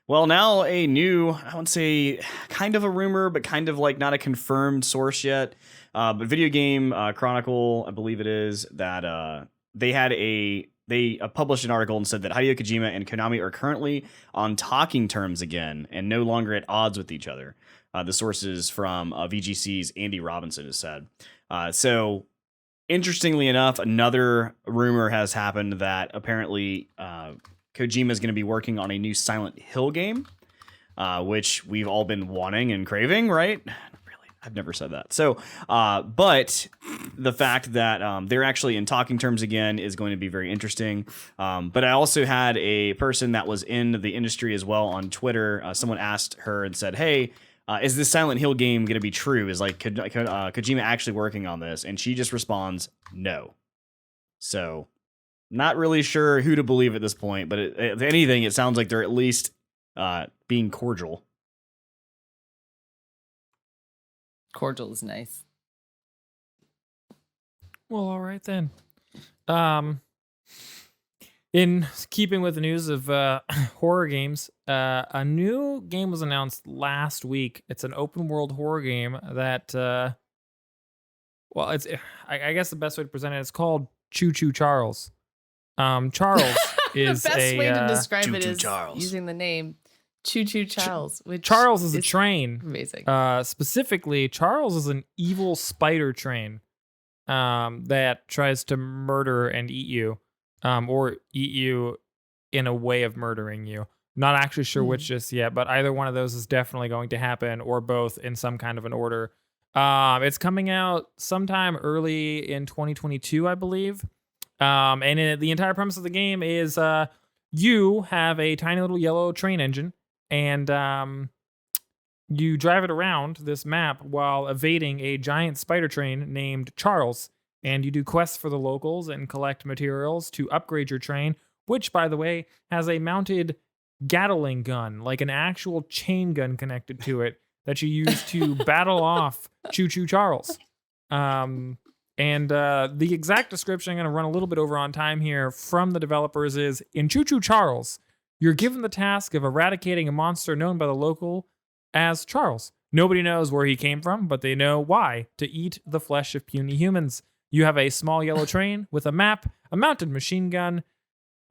Well, now a new, I wouldn't say kind of a rumor, but kind of like not a confirmed source yet. But Video Game Chronicle, I believe it is, that they published an article and said that Hideo Kojima and Konami are currently on talking terms again and no longer at odds with each other. The sources from VGC's Andy Robinson has said. So interestingly enough, another rumor has happened that apparently Kojima is going to be working on a new Silent Hill game, which we've all been wanting and craving, right? Really, I've never said that. So, but the fact that they're actually in talking terms again is going to be very interesting. But I also had a person that was in the industry as well on Twitter. Someone asked her and said, "Hey, is this Silent Hill game going to be true? Is like Kojima actually working on this?" And she just responds, "No." So, not really sure who to believe at this point, but if anything, it sounds like they're at least being cordial. Cordial is nice. Well, all right then. In keeping with the news of horror games, a new game was announced last week. It's an open world horror game that, it's I guess the best way to present it is called Choo Choo Charles. Charles is the best way to describe Choo it Choo is Charles. using the name Choo Choo Charles. Which Charles is a train. Amazing. Specifically, Charles is an evil spider train that tries to murder and eat you, or eat you in a way of murdering you. Not actually sure which just yet, but either one of those is definitely going to happen, or both in some kind of an order. It's coming out sometime early in 2022, I believe. And the entire premise of the game is you have a tiny little yellow train engine, and you drive it around this map while evading a giant spider train named Charles. And you do quests for the locals and collect materials to upgrade your train, which, by the way, has a mounted Gatling gun, like an actual chain gun connected to it that you use to battle off Choo Choo Charles. And the exact description, I'm going to run a little bit over on time here, from the developers is, in Choo Choo Charles, you're given the task of eradicating a monster known by the local as Charles. Nobody knows where he came from, but they know why: to eat the flesh of puny humans. You have a small yellow train with a map, a mounted machine gun,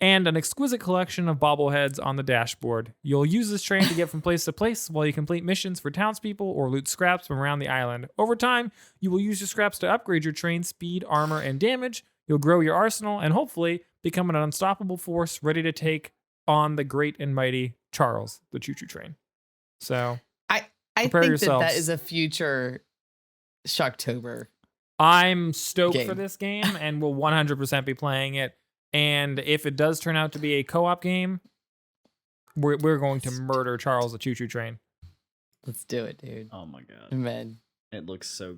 and an exquisite collection of bobbleheads on the dashboard. You'll use this train to get from place to place while you complete missions for townspeople or loot scraps from around the island. Over time, you will use your scraps to upgrade your train's speed, armor, and damage. You'll grow your arsenal and hopefully become an unstoppable force ready to take on the great and mighty Charles, the choo-choo train. So I think that is a future Shocktober. I'm stoked for this game and will 100% be playing it. And if it does turn out to be a co-op game, we're going to murder Charles the choo-choo train. Let's do it, dude. Oh my god, man, it looks so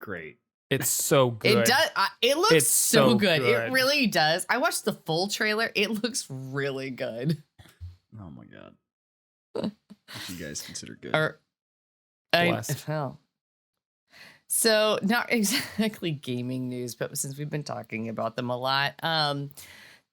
great. It's so good. It does. It looks It's so so good. good. It really does. I watched the full trailer. It looks really good. Oh my god. What do you guys consider good? Blessed. So not exactly gaming news, but since we've been talking about them a lot,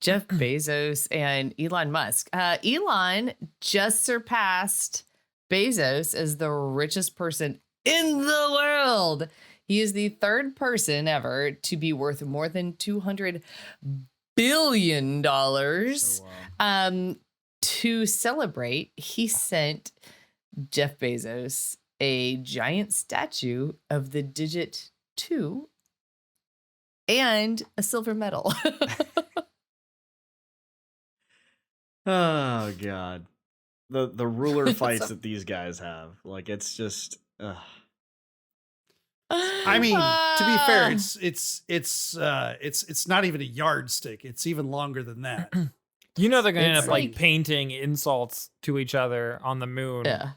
Jeff Bezos and Elon Musk. Elon just surpassed Bezos as the richest person in the world. He is the third person ever to be worth more than $200 billion. Oh, wow. To celebrate, he sent Jeff Bezos a giant statue of the digit 2 and a silver medal. Oh god, the ruler fights that these guys have, like, it's just. I mean, to be fair, it's not even a yardstick. It's even longer than that. You know they're going to end It's up like like- painting insults to each other on the moon. Yeah.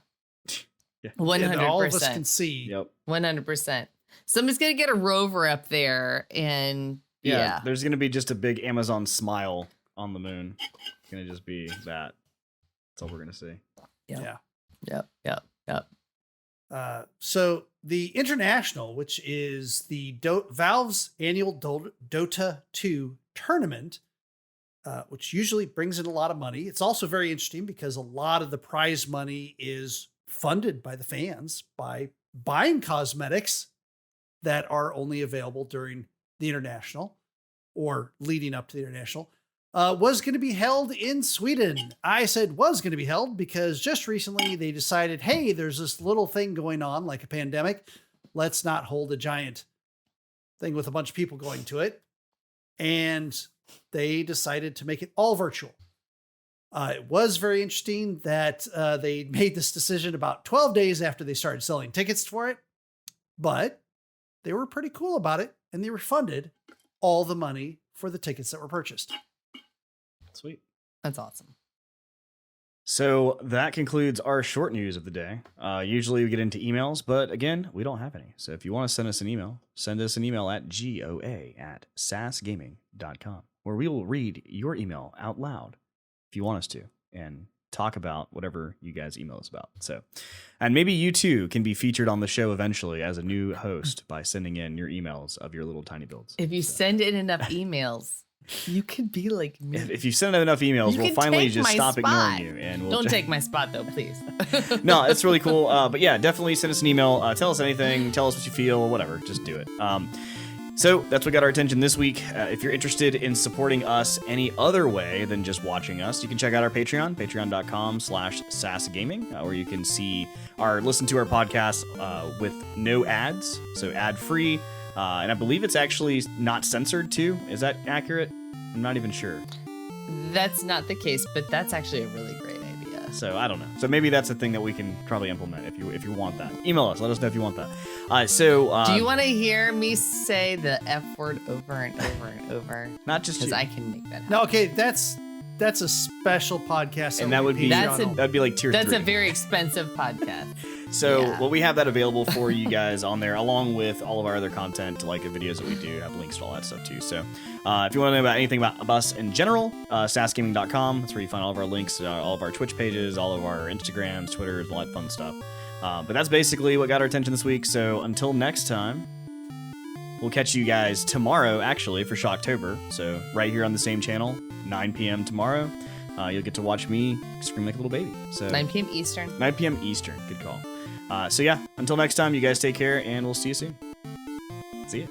Yeah. 100%. All of us can see. Yep. 100%. Somebody's going to get a rover up there and yeah. There's gonna be just a big Amazon smile on the moon. It's gonna just be that. That's all we're gonna see. Yeah. Yep. So the International, which is the Valve's annual Dota 2 tournament, which usually brings in a lot of money. It's also very interesting because a lot of the prize money is funded by the fans by buying cosmetics that are only available during the International or leading up to the International. Was going to be held in Sweden. I said was going to be held because just recently they decided, hey, there's this little thing going on like a pandemic. Let's not hold a giant thing with a bunch of people going to it. And they decided to make it all virtual. It was very interesting that they made this decision about 12 days after they started selling tickets for it. But they were pretty cool about it. And they refunded all the money for the tickets that were purchased. Sweet. That's awesome. So that concludes our short news of the day. Usually we get into emails, but again, we don't have any. So if you want to send us an email at goa@sasgaming.com, where we will read your email out loud if you want us to and talk about whatever you guys email us about. So, and maybe you too can be featured on the show eventually as a new host by sending in your emails of your little tiny builds. If you send in enough emails, you could be like me. If you send in enough emails, You we'll can finally take just my stop spot. ignoring you. And we'll Don't take my spot though, please. No, it's really cool. But yeah, definitely send us an email. Tell us anything. Tell us what you feel. Whatever. Just do it. So that's what got our attention this week. If you're interested in supporting us any other way than just watching us, you can check out our Patreon, patreon.com/sasgaming, where you can listen to our podcast with no ads, so ad-free. And I believe it's actually not censored too. Is that accurate? I'm not even sure. That's not the case, but that's actually a really great idea. So I don't know. So maybe that's a thing that we can probably implement if you want that. Email us. Let us know if you want that. Do you want to hear me say the F word over and over and over? Not just because you. I can make that happen. No, okay, that's a special podcast. And that would be that'd be like tier 3. That's a very expensive podcast. So Yeah. well, we have that available for you guys on there, along with all of our other content, like the videos that we do, have links to all that stuff too. So if you want to know about anything about us in general, sasgaming.com. That's where you find all of our links, all of our Twitch pages, all of our Instagrams, Twitters, all that fun stuff. But that's basically what got our attention this week. So until next time, we'll catch you guys tomorrow, actually, for Shocktober. So right here on the same channel, 9 p.m. tomorrow. You'll get to watch me scream like a little baby. So 9 p.m. Eastern. 9 p.m. Eastern. Good call. So yeah, until next time, you guys take care, and we'll see you soon. See ya.